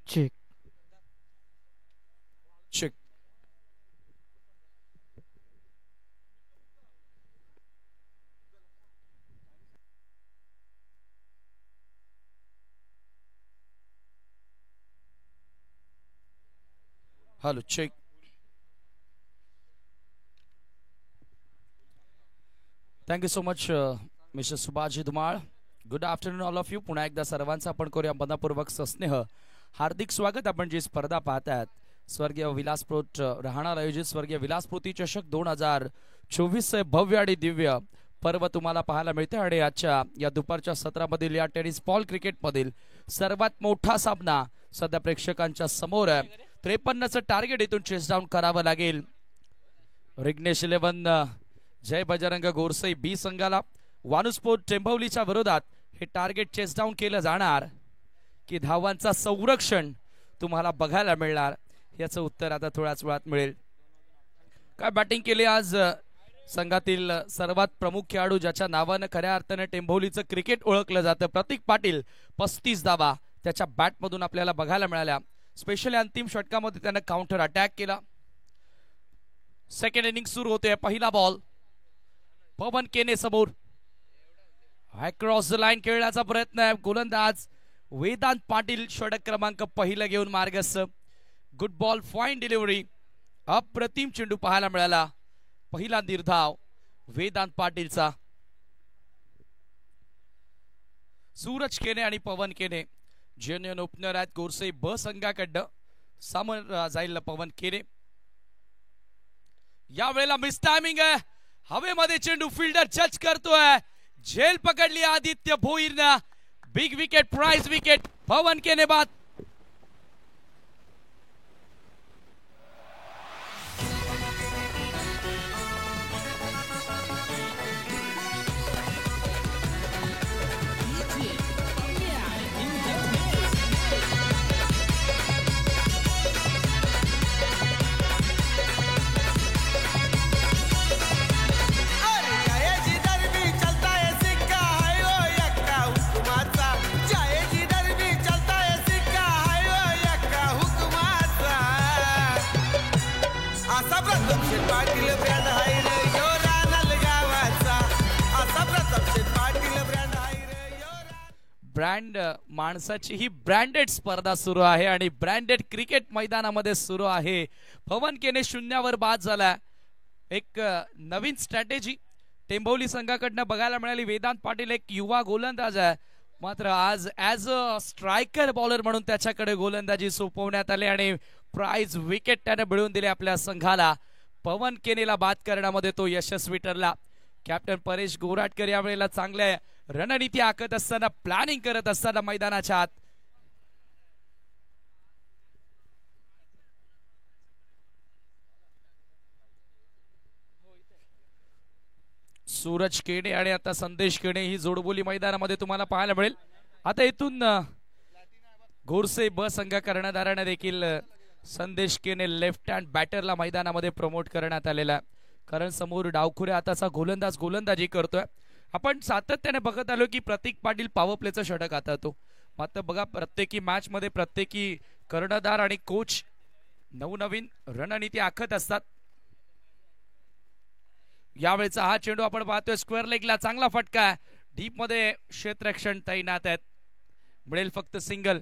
ठीक. Check. Hello, check. Thank you so much mister Subhash Dhumal. Good afternoon all of you. पुन्हा एकदा सर्वांचा आपण करूया मनपूर्वक सस्नेह हार्दिक स्वागत. आपण जी स्पर्धा पाहतात, स्वर्गीय विलासप्रोत राहणार आयोजित स्वर्गीय विलासप्रोती चषक 2024 भव्य आणि दिव्य पर्व तुम्हाला पाहायला मिळते. आणि आजच्या या दुपारच्या सत्रामधील या टेनिस बॉल क्रिकेट मधील सर्वात मोठा सामना सध्या प्रेक्षकांच्या समोर आहे. 53चं टार्गेट इथून चेस डाऊन करावं लागेल. रिग्नेश 11 जय बजरंग गोरसई बी संघाला. वानुस्पोर्ट टेंभवलीच्या विरोधात हे टार्गेट चेस डाऊन केलं जाणार की धावांचा संरक्षण तुम्हाला बघायला मिळणार, याचं उत्तर आता थोड्याच वेळात मिळेल. काय बॅटिंग केली आज संघातील सर्वात प्रमुख खेळाडू, ज्याच्या नावानं खऱ्या अर्थाने टेंभवलीचं क्रिकेट ओळखलं जातं, प्रतीक पाटील. 35 धावा त्याच्या बॅटमधून आपल्याला बघायला मिळाल्या. स्पेशली अंतिम षटकामध्ये त्यानं काउंटर अटॅक केला. सेकंड इनिंग सुरू होते. पहिला बॉल पवन केने समोर. क्रॉस द लाईन खेळण्याचा प्रयत्न आहे. गोलंदाज वेदांत पाटील षटक क्रमांक पहिला घेऊन मार्गस्थ. Good ball, fine delivery. अप्रतिम चेंडू पाहायला मिळाला. पहिला निर्धाव वेदांत पाटीलचा. सूरज केने आणि पवन केने जेन्युइन ओपनर आहेत गोरसे ब संघाकडनं. समोर जाईल पवन केने. यावेळेला मिस टायमिंग आहे. हवेमध्ये चेंडू फिल्डर जज करतोय. झेल पकडली आदित्य भोईरनं. Big wicket, prize wicket. Pawan Kene बाद. ब्रँड माणसाची ही ब्रँडेड स्पर्धा सुरू आहे आणि ब्रँडेड क्रिकेट मैदानामध्ये सुरू आहे. पवन केने शून्यावर बाद झाला. एक नवीन स्ट्रॅटेजी टेंभवली संघाकडनं बघायला मिळाली. वेदांत पाटील एक युवा गोलंदाज आहे, मात्र आज ऍज अ स्ट्रायकर बॉलर म्हणून त्याच्याकडे गोलंदाजी सोपवण्यात आली आणि प्राइज विकेट त्याने मिळवून दिले आपल्या संघाला. पवन केनेला बाद करण्यामध्ये तो यशस्वी ठरला. कॅप्टन परेश गोराटकर यावेळेला चांगल्या रणनीती आखत असताना, प्लॅनिंग करत असताना मैदानाच्या आत सूरज केणे आणि आता संदेश केणे ही जोडबोली मैदानामध्ये तुम्हाला पाहायला मिळेल. आता इथून गोरसे ब संघ कर्णधाराने देखील संदेश केणे लेफ्ट हँड बॅटरला मैदानामध्ये प्रमोट करण्यात आलेला, कारण समोर डावखुरे आताचा गोलंदाज गोलंदाजी करतोय. आपण सातत्याने बघत आलो की प्रतीक पाटील पॉवर प्लेचं षटक हाताळतो. मात्र बघा, प्रत्येकी मॅच मध्ये प्रत्येकी कर्णधार आणि कोच नवनवीन रणनीती आखत असतात. यावेळेचा हा चेंडू आपण पाहतोय स्क्वेअर लेगला, चांगला फटका, डीप मध्ये क्षेत्ररक्षण तैनात आहेत, मिळेल फक्त सिंगल.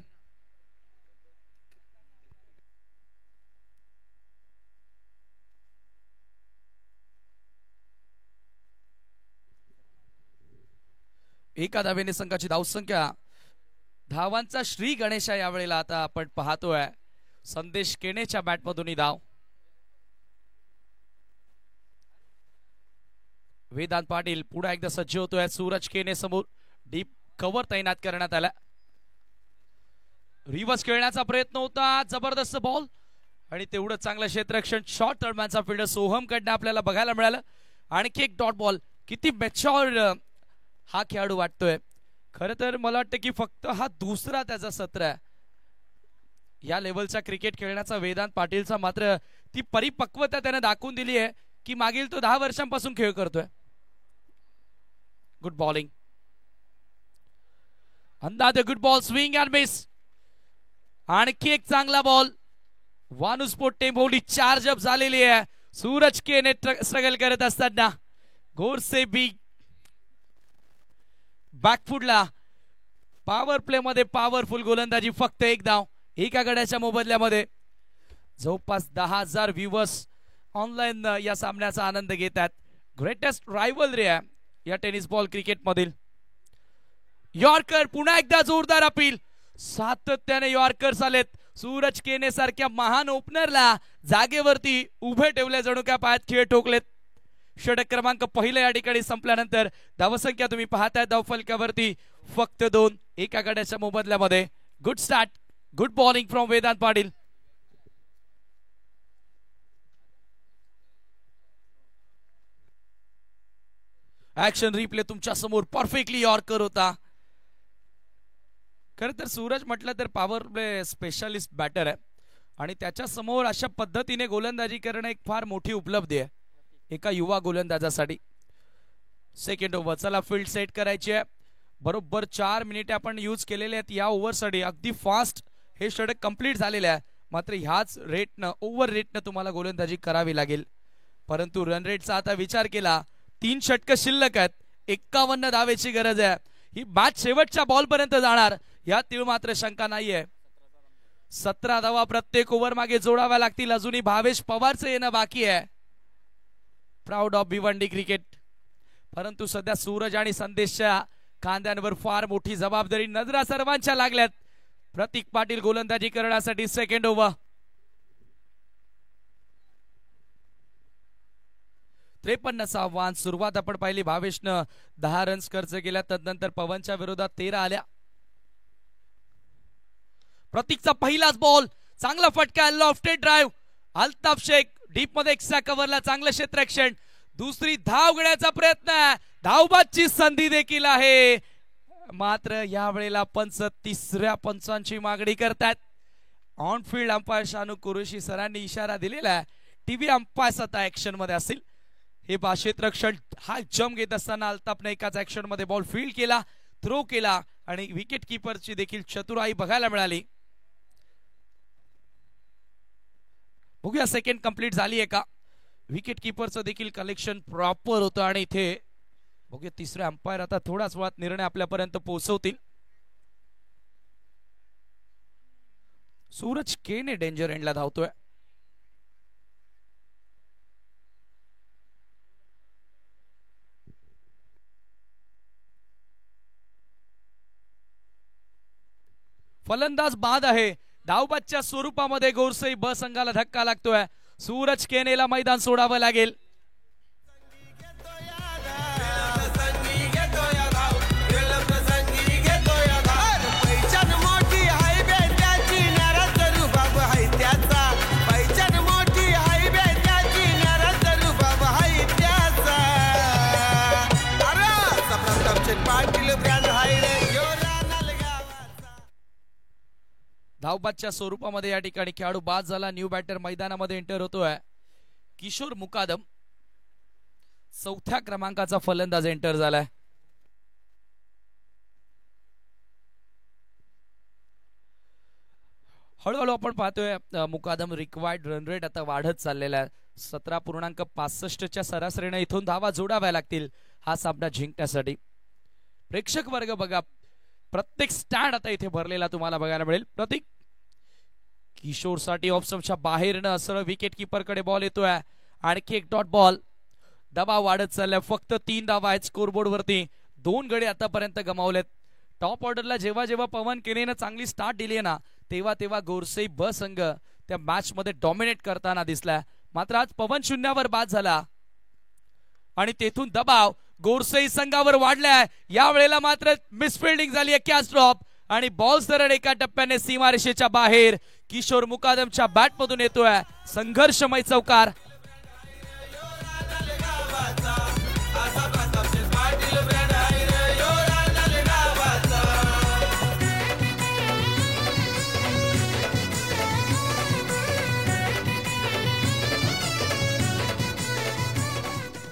एका धावेने संघाची धावसंख्या, धावांचा श्री गणेशा यावेळेला आता आपण पाहतोय. संदेश केणेच्या बॅटमधून धाव. वेदांत पाटील पुन्हा एकदा सज्ज होतोय. सूरज केने समोर डीप कव्हर तैनात करण्यात आला. रिव्हर्स खेळण्याचा प्रयत्न होता, जबरदस्त बॉल आणि तेवढं चांगलं क्षेत्ररक्षण शॉर्ट दरम्यानचा फिल्डर सोहम कडनं आपल्याला बघायला मिळालं. आणखी एक डॉट बॉल. किती मॅच्युअर हा खेळाडू वाटतोय. खरं तर मला वाटतं की फक्त हा दुसरा त्याचा सत्र आहे या लेवलचा क्रिकेट खेळण्याचा वेदांत पाटीलचा. मात्र ती परिपक्वता त्याने दाखवून दिली आहे की मागील तो 10 वर्षांपासून खेळ करतोय. गुड बॉलिंग, अंदाज good ball, swing and miss. आणखी एक चांगला बॉल. वानुस्फोट टेंभोली चार्ज अप झालेली आहे. सूरज केने स्ट्रगल करत असताना गोरसे बी बॅकफुटला. पॉवर प्ले मध्ये पॉवरफुल गोलंदाजी, फक्त एक धाव एका गड्याच्या मोबदल्यामध्ये. जवळपास 10,000 व्ह्यूअर्स ऑनलाईन या सामन्याचा आनंद घेतात. ग्रेटेस्ट रायव्हलरी आहे या टेनिस बॉल क्रिकेट मधील. यॉर्कर पुन्हा एकदा जोरदार अपील. सातत्याने यॉर्कर्स आलेत. सूरज केने सारख्या महान ओपनरला जागेवरती उभे ठेवले, जणू काय पायात खेळ ठोकलेत. षटक क्रमांक पहिला या ठिकाणी संपल्यानंतर धावसंख्या तुम्ही पाहताय धावफलकावरती फक्त 2 एका गड्याच्या मोबदल्यामध्ये. Good start, good bowling from Vedant Patil. Action replay तुमच्या समोर, परफेक्टली यॉर्कर होता. खरं तर सूरज म्हटलं तर पॉवर प्ले स्पेशालिस्ट बॅटर आहे आणि त्याच्या समोर अशा पद्धतीने गोलंदाजी करणं एक फार मोठी उपलब्धी आहे एका युवा गोलंदाजासाठी. सेकंड ओव्हर, चला फील्ड सेट करायची आहे. बरोबर 4 मिनिटे आपण यूज केलेले आहेत या ओव्हरसाठी. अगदी फास्ट हे षटक कंप्लीट झालेले आहे. मात्र ह्याच रेटनं, ओव्हर रेटनं तुम्हाला गोलंदाजी करावी लागेल. परंतु रन रेटचा आता विचार केला, 3 षटकं शिल्लक आहेत, 51 धावेची गरज आहे. ही मॅच शेवटच्या बॉल पर्यंत जाणार यात मात्र शंका नाहीये. 17 धावा प्रत्येक ओव्हर मागे जोडाव्या लागतील. अजूनही भावेश पवारचं येणं बाकी आहे. Proud of Bhiwandi cricket. परंतु सध्या सूरज आणि संदेशच्या खांद्यांवर फार मोठी जबाबदारी, नजरा सर्वांच्या लागल्यात. प्रतीक पाटील गोलंदाजी करण्यासाठी सेकंड ओव्हर. 53चा आव्हान. सुरुवात आपण पाहिली, भावेशनं 10 रन्स खर्च केल्या, तदनंतर पवनच्या विरोधात 13 आल्या. प्रतीकचा पहिलाच बॉल, चांगला फटका, lofted drive. Altaf Shaikh deep मध्ये एक्स्ट्रा कव्हरला, चांगलं क्षेत्ररक्षण. दुसरी धाव घेण्याचा प्रयत्न, धावबादची संधी देखील आहे. मात्र यावेळेला पंच तिसऱ्या पंचांची मागणी करतात. On field umpire Shanu Qureshi सरांनी इशारा दिलेला आहे. टीव्ही अंपायर्स आता ऍक्शन मध्ये असतील. हे क्षेत्ररक्षण हा जम घेत असताना अल्ताफने एकाच ऍक्शन मध्ये बॉल फील्ड केला, थ्रो केला आणि विकेट किपरची देखील चतुराई बघायला मिळाली. बघूया सेकंड कंप्लीट झाली आहे का. विकेट किपरचं देखील कलेक्शन प्रॉपर होतं आणि इथे बघूया तिसरे अंपायर आता थोड्याच वेळात निर्णय आपल्यापर्यंत पोहोचवतील. सूरज केने डेंजर एंडला धावतोय. फलंदाज बाद आहे. धावबादच्या स्वरूपामध्ये गोरसई ब संघाला धक्का लागतोय. सूरज केनेला मैदान सोडावं लागेल. धावबादच्या स्वरूपामध्ये या ठिकाणी खेळाडू बाद झाला. न्यू बॅटर मैदानामध्ये एंटर होतोय. किशोर मुकादम चौथ्या क्रमांकाचा फलंदाज एंटर झालाय. हळूहळू आपण पाहतोय मुकादम रिक्वायर्ड रन रेट आता वाढत चाललेला आहे. 17.65च्या सरासरीने इथून धावा जोडाव्या लागतील हा सामना जिंकण्यासाठी. प्रेक्षक वर्ग बघा, प्रत्येक स्टँड आता इथे भरलेला तुम्हाला बघायला मिळेल. प्रतीक किशोरसाठी ऑप्शनच्या बाहेरनं सरळ विकेट कीपर कडे बॉल येतोय. आणखी एक डॉट बॉल. दबाव वाढत चाललाय. फक्त 3 धावा आहेत स्कोरबोर्ड वरती. 2 गडी आतापर्यंत गमावलेत. टॉप ऑर्डरला जेव्हा जेव्हा पवन केनेनं चांगली स्टार्ट दिली ना तेव्हा तेव्हा गोरसई ब संघ त्या मॅच मध्ये डॉमिनेट करताना दिसलाय. मात्र आज पवन शून्यावर बाद झाला आणि तेथून दबाव गोरसई संघावर वाढलाय. या वेळेला मात्र मिसफिल्डिंग झाली. कॅच ड्रॉप आणि बॉल सरळ एका टप्प्याने सीमारेषेच्या बाहेर. किशोर मुकादमच्या बॅट मधून येतोय संघर्षमय चौकार.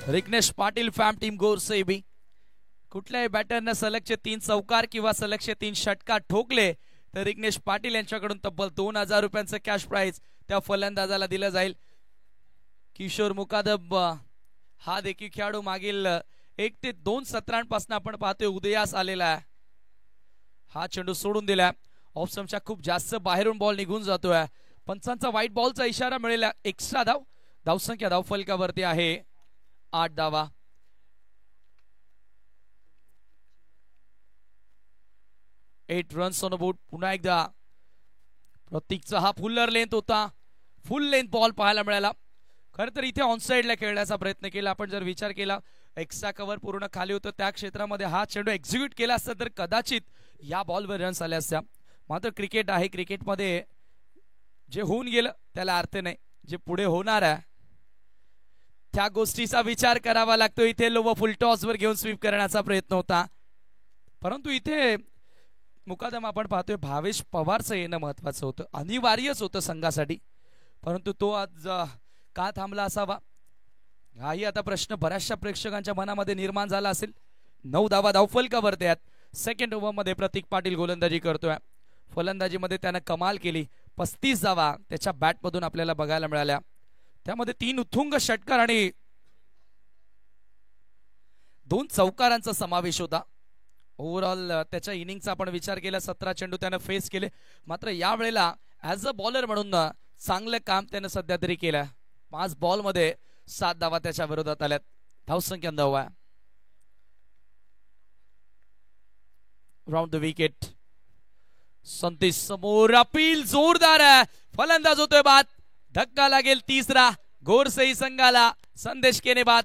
रिग्नेश पाटील फॅम टीम गोरसई बी. कुठल्याही बॅटरनं सलगचे 3 चौकार किंवा सलगचे 3 षटकार ठोकले तर रिग्नेश पाटील यांच्याकडून तब्बल 2000 रुपयांचं कॅश प्राइज त्या फलंदाजाला दिलं जाईल. किशोर मुकादम हा देखील खेळाडू मागील 1 ते 2 सत्रांपासून आपण पाहतोय उदयास आलेला आहे. हा चेंडू सोडून दिला. ऑप्शनच्या खूप जास्त बाहेरून बॉल निघून जातोय. पंचांचा व्हाईट बॉलचा इशारा मिळेला. एक्स्ट्रा धाव. धावसंख्या धावफलकावरती आहे 8 धावा. Eight runs on board. पुन्हा एकदा प्रतीकचा हा फुल्लर लेंथ होता. फुल लेंथ बॉल पाहायला मिळाला. खरं तर इथे ऑनसाइडला खेळण्याचा प्रयत्न केला. आपण जर विचार केला एक्स्ट्रा कव्हर पूर्ण खाली होतं त्या क्षेत्रामध्ये हा चेंडू एक्झिक्यूट केला असता तर कदाचित या बॉलवर रन्स आल्या असत्या. मात्र क्रिकेट आहे. क्रिकेटमध्ये जे होऊन गेलं त्याला अर्थ नाही. जे पुढे होणार आहे त्या गोष्टीचा विचार करावा लागतो. इथे लो व फुल टॉस वर घेऊन स्वीप करण्याचा प्रयत्न होता परंतु इथे मुकादम आपण पाहतोय भावेश पवारचं येणं महत्वाचं होतं. अनिवार्यच होतं संघासाठी. परंतु तो आज का थांबला असावा हाही आता प्रश्न बऱ्याचशा प्रेक्षकांच्या मनामध्ये निर्माण झाला असेल. 9 धावा धावफलकावरती आहेत. सेकंड ओव्हर मध्ये प्रतीक पाटील गोलंदाजी करतोय. फलंदाजीमध्ये त्यानं कमाल केली. 35 धावा त्याच्या बॅट मधून आपल्याला बघायला मिळाल्या. त्यामध्ये 3 उत्तुंग षटकार आणि 2 चौकारांचा समावेश होता. ओव्हरऑल त्याच्या इनिंगचा आपण विचार केला 17 चेंडू त्यानं फेस केले. मात्र या वेळेला ऍज अ बॉलर म्हणून चांगलं काम त्यानं सध्या तरी केलं. 5 बॉल मध्ये 7 धावा त्याच्या विरोधात आल्यात. धावसंख्या 9 आहे. Round the wicket. संदेश समोर अपील जोरदार आहे. फलंदाज होतोय बाद. धक्का लागेल 3रा गोरसई संघाला. संदेश केने बाद.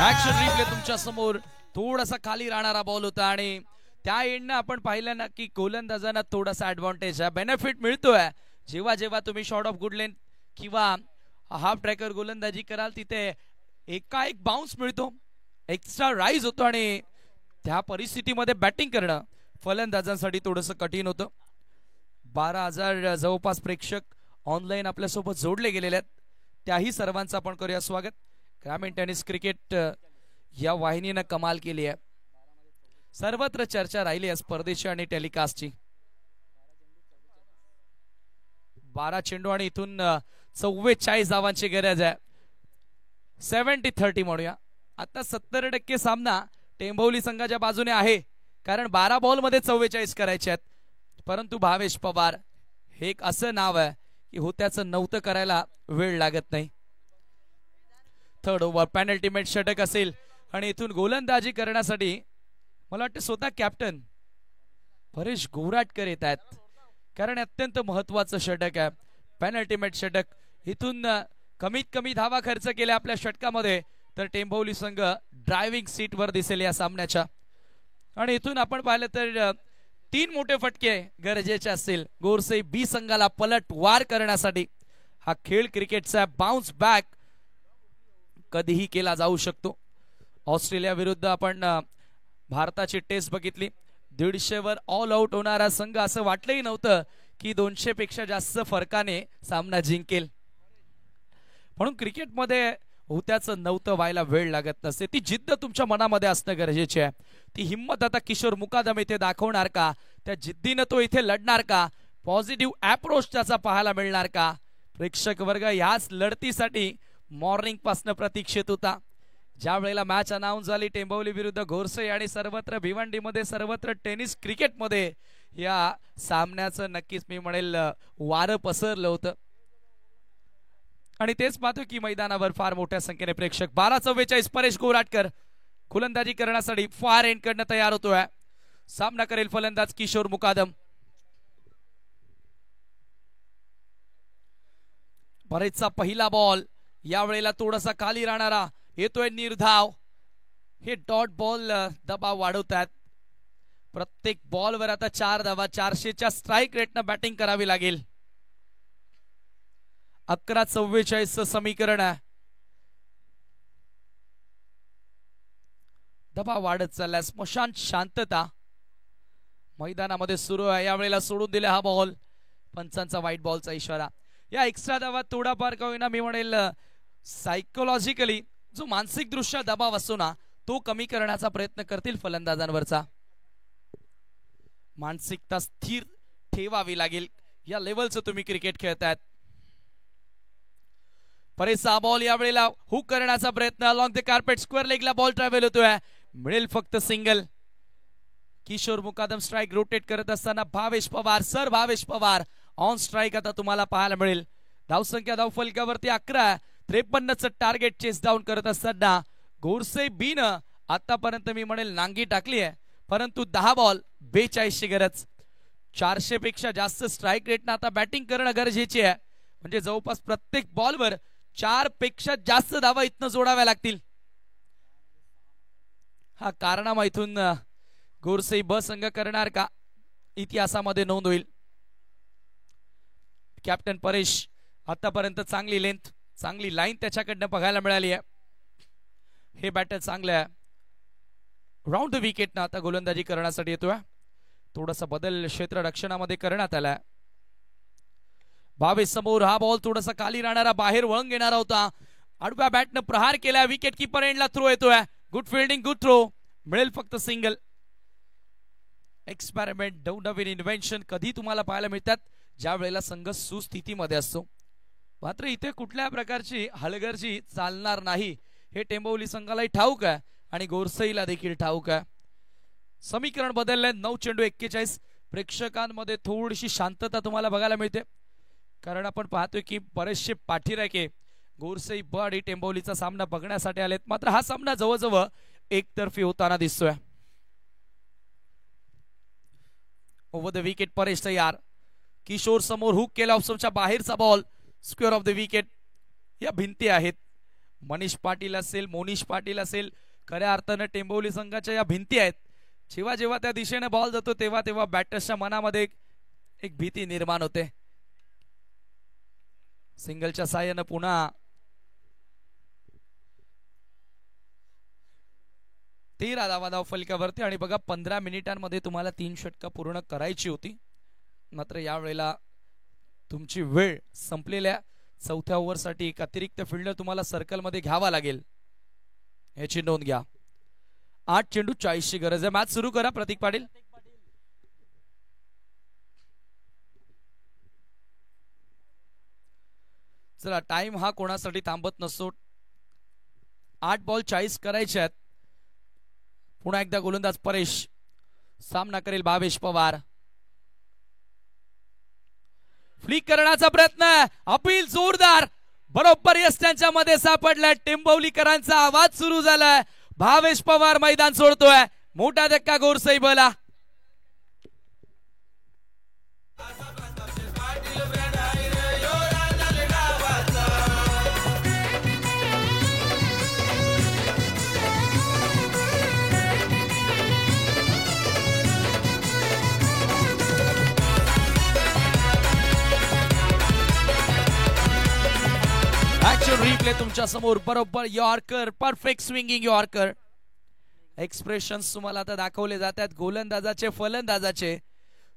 ऍक्शन रिप्ले तुमच्या समोर. थोडासा खाली राहणारा बॉल होता आणि त्या एंडनं आपण पाहिलं ना की गोलंदाजांना थोडासा ऍडव्हान्टेज आहे. बेनिफिट मिळतोय जेव्हा जेव्हा तुम्ही शॉर्ट ऑफ गुड लेंथ किंवा हाफ ट्रॅकर गोलंदाजी कराल तिथे एकाएक बाउन्स मिळतो. एक्स्ट्रा राईज होतो आणि त्या परिस्थितीमध्ये बॅटिंग करणं फलंदाजांसाठी थोडंसं कठीण होतं. 12,000 जवळपास प्रेक्षक ऑनलाईन आपल्यासोबत जोडले गेलेले आहेत. त्याही सर्वांचं आपण करूया स्वागत. ग्रामीण टेनिस क्रिकेट या वाहिनीनं कमाल केली आहे. सर्वत्र चर्चा राहिली आहे स्पर्धेची आणि टेलिकास्टची. 12 चेंडू आणि इथून 44 धावांची गरज आहे. 70-30 म्हणूया. आता 70% सामना टेंभोली संघाच्या बाजूने आहे, कारण 12 बॉल मध्ये 44 करायचे आहेत. परंतु भावेश पवार हे एक असं नाव आहे की होत्याचं नव्हतं करायला वेळ लागत नाही. थर्ड ओव्हर पेनल्टीमेट षटक असेल आणि इथून गोलंदाजी करण्यासाठी मला वाटतं स्वतः कॅप्टन परेश गोराटकर येत आहेत, कारण अत्यंत महत्वाचं षटक आहे पेनल्टीमेट षटक. इथून कमीत कमी धावा खर्च केल्या आपल्या षटकामध्ये तर टेंभोली संघ ड्रायव्हिंग सीट वर दिसेल या सामन्याच्या. आणि इथून आपण पाहिलं तर 3 मोठे फटके गरजेचे असतील गोरसे बी संघाला पलट वार करण्यासाठी. हा खेळ क्रिकेटचा बाउन्स बॅक कधीही केला जाऊ शकतो. ऑस्ट्रेलिया विरुद्ध आपण भारताची टेस्ट बघितली, 150 वर ऑल आउट होणारा संघ असं वाटलंही नव्हतं की 200 पेक्षा जास्त फरकाने सामना जिंकेल. म्हणून क्रिकेटमध्ये होत्याचं नव्हतं व्हायला वेळ लागत नसते. ती जिद्द तुमच्या मनामध्ये असणं गरजेचे आहे. ती हिंमत आता किशोर मुकादम इथे दाखवणार का? त्या जिद्दीनं तो इथे लढणार का? पॉझिटिव्ह अप्रोच त्याचा पाहायला मिळणार का? प्रेक्षक वर्ग याच लढतीसाठी मॉर्निंग पासून प्रतीक्षित होता. ज्या वेळेला मॅच अनाऊन्स झाली टेंभोली विरुद्ध घोरसई आणि सर्वत्र भिवंडीमध्ये सर्वत्र टेनिस क्रिकेटमध्ये या सामन्याचं नक्कीच मी म्हणेल वारं पसरलं होतं. आणि तेच पाहतो की मैदानावर फार मोठ्या संख्येने प्रेक्षक. 12-44 परेश गोराटकर गोलंदाजी करण्यासाठी फार एंड कडनं तयार होतोय. सामना करेल फलंदाज किशोर मुकादम. परेशचा पहिला बॉल यावेळेला थोडासा खाली राहणारा येतोय निर्धाव. हे डॉट बॉल दबाव वाढवतात. प्रत्येक बॉलवर आता 4 धावा 400च्या स्ट्राईक रेटनं बॅटिंग करावी लागेल. 11-44 समीकरण आहे. दबाव वाढत चाललाय. स्मशान शांतता मैदानामध्ये सुरू आहे. यावेळेला सोडून दिला हा बॉल. पंचांचा व्हाईट बॉलचा इशारा. या एक्स्ट्रा धावा थोडाफार का होईना मी म्हणेल सायकोलॉजिकली जो मानसिक दृष्ट्या दबाव असतो ना तो कमी करण्याचा प्रयत्न करतील फलंदाजांवरचा. मानसिकता स्थिर ठेवावी लागेल. या लेवलचं तुम्ही क्रिकेट खेळतायत. परेशचा बॉल यावेळेला हुक करण्याचा प्रयत्न अलॉंग द कार्पेट स्क्वेअर लेगला बॉल ट्रॅव्हल होतोय. मिळेल फक्त single. Kishor Mukadam strike rotate करत असताना Bhavesh Pawar sir Bhavesh Pawar on strike आता तुम्हाला पाहायला मिळेल. धावसंख्या धावफलकावरती 11. 53चं टार्गेट चेस डाऊन करत असताना गोरसे बी न आतापर्यंत मी म्हणेल नांगी टाकली आहे, परंतु 10 बॉल 42ची गरज. 400 पेक्षा जास्त स्ट्राईक रेटनं आता बॅटिंग करणं गरजेचे आहे. म्हणजे जवळपास प्रत्येक बॉलवर 4 पेक्षा जास्त धावा इथनं जोडाव्या लागतील. हा कारनामा इथून गोरसे ब संघ करणार का इतिहासामध्ये नोंद होईल. कॅप्टन परेश आतापर्यंत चांगली लेंथ चांगली लाईन त्याच्याकडनं बघायला मिळाली आहे. हे बॅटर चांगलं आहे. राऊंड द विकेट ना आता गोलंदाजी करण्यासाठी येतोय. थोडासा बदल क्षेत्र रक्षणामध्ये करण्यात आलाय. भावेश समोर हा बॉल थोडासा खाली राहणारा बाहेर वळून घेणारा होता. आडव्या बॅटनं प्रहार केला. विकेट किपर एंडला थ्रो येतोय. Good fielding good throw. मिळेल फक्त सिंगल. एक्सपेरिमेंट नवीन इन्व्हेन्शन कधी तुम्हाला पाहायला मिळतात ज्या वेळेला संघ सुस्थितीमध्ये असतो. मात्र इथे कुठल्या प्रकारची हलगर्जी चालणार नाही हे टेंभोली संघालाही ठाऊक आहे आणि गोरसईला देखील ठाऊक आहे. समीकरण बदलले. 9 चेंडू 41. प्रेक्षकांमध्ये थोडीशी शांतता तुम्हाला बघायला मिळते, कारण आपण पाहतोय की बरेचसे पाठीराखे गोरसई ब आणि टेंभोलीचा सामना बघण्यासाठी आलेत. मात्र हा सामना जवळजवळ एकतर्फी होताना दिसतोय. ओव्हर द विकेट परेश तयार. किशोर समोर हुक केला. ऑप्शनच्या बाहेरचा ball. Square of the wicket. या भिंती आहेत. मनीष पाटील असेल मोनीश पाटील असेल खऱ्या अर्थानं टेंभोली संघाच्या या भिंती आहेत. जेव्हा जेव्हा त्या दिशेने बॉल जातो तेव्हा तेव्हा बॅटर्सच्या मनामध्ये एक भीती निर्माण होते. सिंगलच्या साहाय्यानं पुन्हा 13 धावा धाव फलकावरती. आणि बघा 15 मिनिटांमध्ये तुम्हाला 3 षटकं पूर्ण करायची होती. मात्र यावेळेला तुमची वेळ संपलेल्या चौथ्या ओव्हरसाठी एक अतिरिक्त फिल्डर तुम्हाला सर्कलमध्ये घ्यावा लागेल, याची नोंद घ्या. 8 चेंडू 40 ची गरज आहे. मॅच सुरू करा प्रतीक पाटील. चला टाइम हा कोणासाठी थांबत नसतो. 8 बॉल 40 करायचे आहेत. पुन्हा एकदा गोलंदाज परेश, सामना करेल भावेश पवार. फ्लिक करण्याचा प्रयत्न, अपील जोरदार, बरोबर यष्ट्यांच्या मध्ये सापडलाय. टेंभोलीकरांचा आवाज सुरू झालाय. भावेश पवार मैदान सोडतोय. मोठा धक्का गोरसईबला. रिप्ले तुमच्या समोर. बरोबर yorker, perfect swinging yorker. Expressions तुम्हाला आता दाखवले जातात गोलंदाजाचे फलंदाजाचे.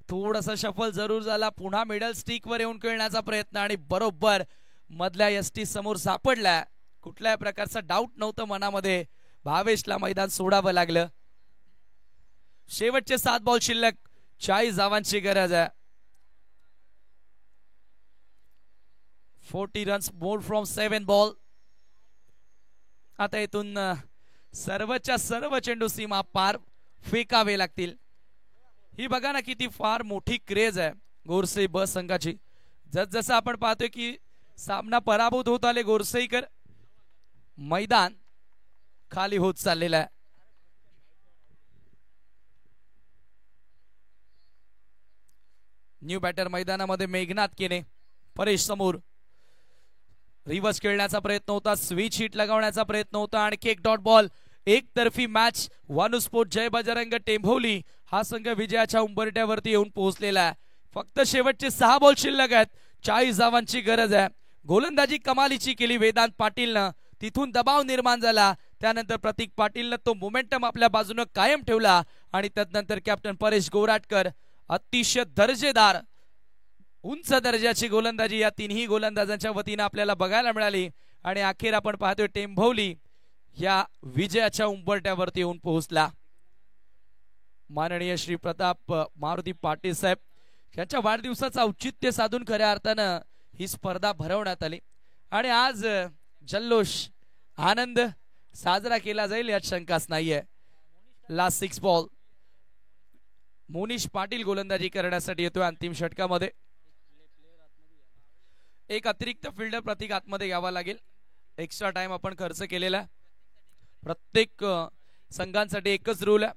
थोडासा शफल जरूर झाला. पुन्हा मिडल स्टिक वर येऊन खेळण्याचा प्रयत्न आणि बरोबर मधल्या यष्टी समोर सापडला. कुठल्याही प्रकारचा डाऊट नव्हतं मनामध्ये. भावेशला मैदान सोडावं लागलं. शेवटचे 7 बॉल शिल्लक. 40 धावांची गरज आहे. 40 रन्स मोर फ्रॉम 7 बॉल. आता इथून सर्वच्या सर्व चेंडू सीमा पार फेकावे लागतील. ही बघा ना किती फार मोठी क्रेज आहे गोरसई ब संघाची. जसजसं आपण पाहतोय की सामना पराभूत होत आले गोरसईकर, मैदान खाली होत चाललेलं आहे. न्यू बॅटर मैदानामध्ये मेघनाथ केने, परेश समोर. रिव्हर्स खेळण्याचा प्रयत्न होता, स्विच हिट लगावण्याचा प्रयत्न होता. आणखी एक डॉट बॉल. एकतर्फी मॅच. वानुस्फोट जय बजरंग टेंभोली हा संघ विजयाच्या उंबरट्यावरती येऊन पोहोचलेला आहे. फक्त शेवटचे 6 बॉल शिल्लक आहेत. 40 धावांची गरज आहे. गोलंदाजी कमालीची केली वेदांत पाटीलनं. तिथून दबाव निर्माण झाला. त्यानंतर प्रतीक पाटीलनं तो मोमेंटम आपल्या बाजूने कायम ठेवला आणि त्यानंतर कॅप्टन परेश गोराटकर अतिशय दर्जेदार उंच दर्जाची गोलंदाजी या तिन्ही गोलंदाजांच्या वतीने आपल्याला बघायला मिळाली. आणि अखेर आपण पाहतोय टेंभोली या विजयाच्या उंबरट्यावरती येऊन पोहोचला. माननीय श्री प्रताप मारुती पाटील साहेब यांच्या वाढदिवसाचं औचित्य साधून खऱ्या अर्थानं ही स्पर्धा भरवण्यात आली आणि आज जल्लोष आनंद साजरा केला जाईल यात शंकाच नाहीये. Last 6 ball. मोनिश पाटील गोलंदाजी करण्यासाठी येतोय अंतिम षटकामध्ये. एक अतिरिक्त फिल्डर प्रतीक आतमध्ये घ्यावा लागेल. एक्स्ट्रा टाइम आपण खर्च केलेला आहे. प्रत्येक संघांसाठी एकच रूल आहे.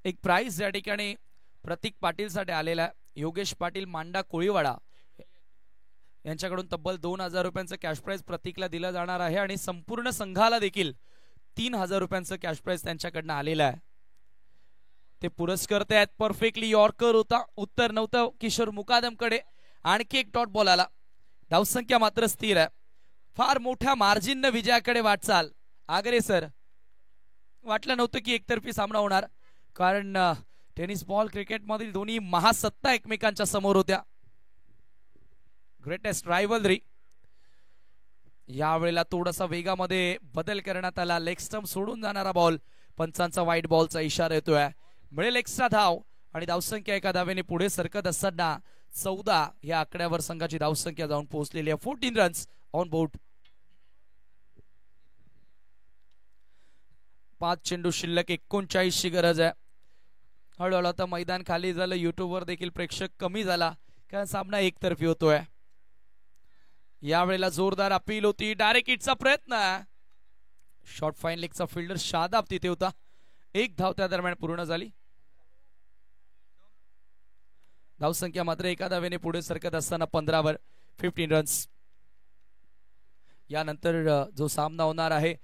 एक प्राइज या ठिकाणी प्रतीक पाटील साठी आलेला आहे. योगेश पाटील मांडा कोळीवाडा यांच्याकडून तब्बल 2000 रुपयांचं कॅश प्राइज प्रतीकला दिलं जाणार आहे आणि संपूर्ण संघाला देखील 3000 रुपयांचं कॅश प्राइज त्यांच्याकडनं आलेलं आहे. ते पुरस्कर्ते आहेत. परफेक्टली यॉर्कर होता, उत्तर नव्हतं किशोर मुकादमकडे. आणखी एक डॉट बॉल आला. धावसंख्या मात्र स्थिर आहे. फार मोठ्या मार्जिनने विजयाकडे वाटचाल. आगरे सर, वाटलं नव्हतं की एकतर्फी सामना होणार, कारण टेनिस बॉल क्रिकेट मधील दोन्ही महासत्ता एकमेकांच्या समोर होत्या. Greatest rivalry. यावेळेला थोडासा वेगामध्ये बदल करण्यात आला. लेग स्टंप सोडून जाणारा बॉल. पंचांचा व्हाईट बॉलचा इशारा येतोय. मिळेल एक्स्ट्रा धाव आणि धावसंख्या एका धावेने पुढे सरकत असताना 14 या आकड्यावर संघाची धावसंख्या जाऊन पोहोचलेली आहे. 14 रन्स ऑन बोर्ड. 5 चेंडू शिल्लक. 39 ची गरज आहे. हळूहळू आता मैदान खाली झालं. युट्यूबवर देखील प्रेक्षक कमी झाला कारण सामना एकतर्फी होतोय. यावेळेला जोरदार अपील होती. डायरेक्ट हिटचा प्रयत्न. शॉर्ट फाईन लेगचा फिल्डर शादाब तिथे होता. 1 धाव त्या दरम्यान पूर्ण झाली. धावसंख्या मात्र एका धावेने पुढे सरकत असताना 15 वर 15 रन्स. यानंतर जो सामना होणार आहे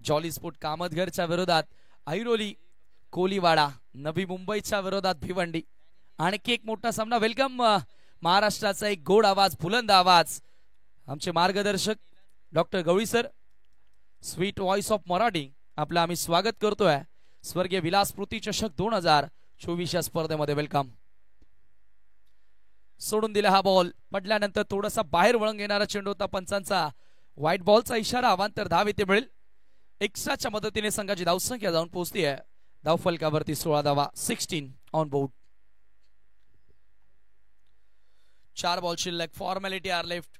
जॉली स्पोर्ट कामतघरच्या विरोधात ऐरोली कोलीवाडा, नवी मुंबईच्या विरोधात भिवंडी. आणखी एक मोठा सामना. वेलकम महाराष्ट्राचा एक गोड आवाज, बुलंद आवाज, आमचे मार्गदर्शक doctor Gawali sir, sweet voice of Marathi, आपलं आम्ही स्वागत करतोय स्वर्गीय विलास स्मृती चषक 2024 या स्पर्धेमध्ये. वेलकम. सोडून दिला हा बॉल, पडल्यानंतर थोडासा बाहेर वळण घेणारा चेंडू होता. पंचांचा व्हाईट बॉलचा इशारा, अवांतर धाव इथे मिळेल. एक्स्ट्राच्या मदतीने संघाची धावसंख्या जाऊन पोहोचती आहे धावफलकावरती 16 धावा, 16 ऑन बोर्ड. 4 बॉल शिल्लक. फॉर्मॅलिटी आर लेफ्ट,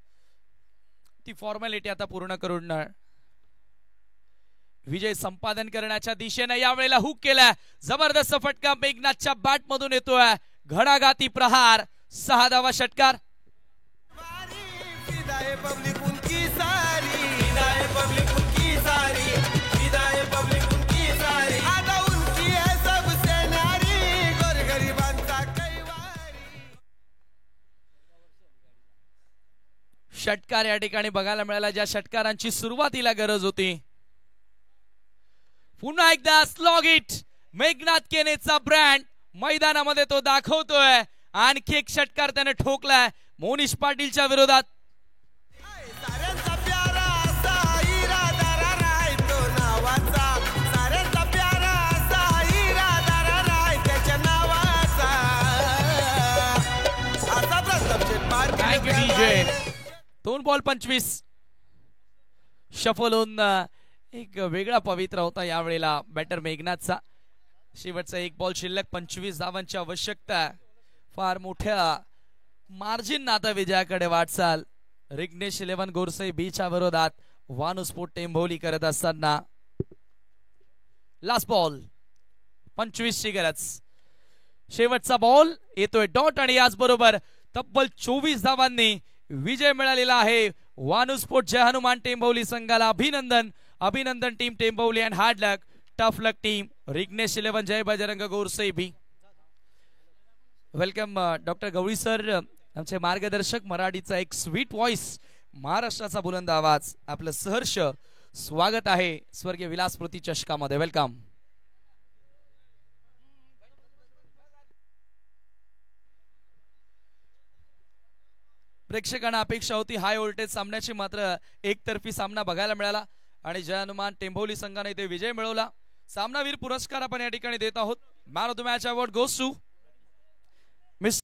ती फॉर्मॅलिटी आता पूर्ण करून विजय संपादन करण्याच्या दिशेने यावेळेला हुक केलाय. जबरदस्त फटका मेघनाथच्या बॅट मधून येतोय. घणाघाती प्रहार, 6 धावा षटकार. षटकार या ठिकाणी बघायला मिळाला, ज्या षटकारांची सुरुवातीला गरज होती. पुन्हा एकदा स्लॉग इट, मेघनाथ केनेचा ब्रँड मैदानामध्ये तो दाखवतोय. आणखी एक षटकार त्याने ठोकलाय मोनिश पाटीलच्या विरोधात. DJ 2 ball 25. शफल होऊन एक वेगळा पवित्र होता यावेळेला बॅटर मेघनाथचा. शेवटचा 1 बॉल शिल्लक, 25 धावांची आवश्यकता. फार मोठ्या मार्जिन आता विजयाकडे वाटचाल. रिग्नेश 11 गोरसई बीच्या विरोधात वानुस्फोट टेंभोली करत असताना. लास्ट बॉल, 25 ची गरज. शेवटचा बॉल येतोय डॉट आणि याचबरोबर तब्बल 24 धावांनी विजय मिळालेला आहे वानुस्फोट जय हनुमान टेंभोली संघाला. अभिनंदन, अभिनंदन team Tembholi and hard luck, tough luck team Rignesh 11 Jai Bajrang Gorsai B. Welcome doctor Gawali sir, आमचे मार्गदर्शक, मराठीचा एक स्वीट व्हॉइस, महाराष्ट्राचा बुलंद आवाज, आपलं सहर्ष स्वागत आहे स्वर्गीय विलास स्मृती चषकामध्ये. वेलकम. प्रेक्षकांना अपेक्षा होती हाय व्होल्टेज सामन्याची, मात्र एकतर्फी सामना बघायला मिळाला आणि जय हनुमान टेंभोली संघाने इथे विजय मिळवला. सामनावीर पुरस्कार आपण या ठिकाणी देत आहोत. Man of the match award goes to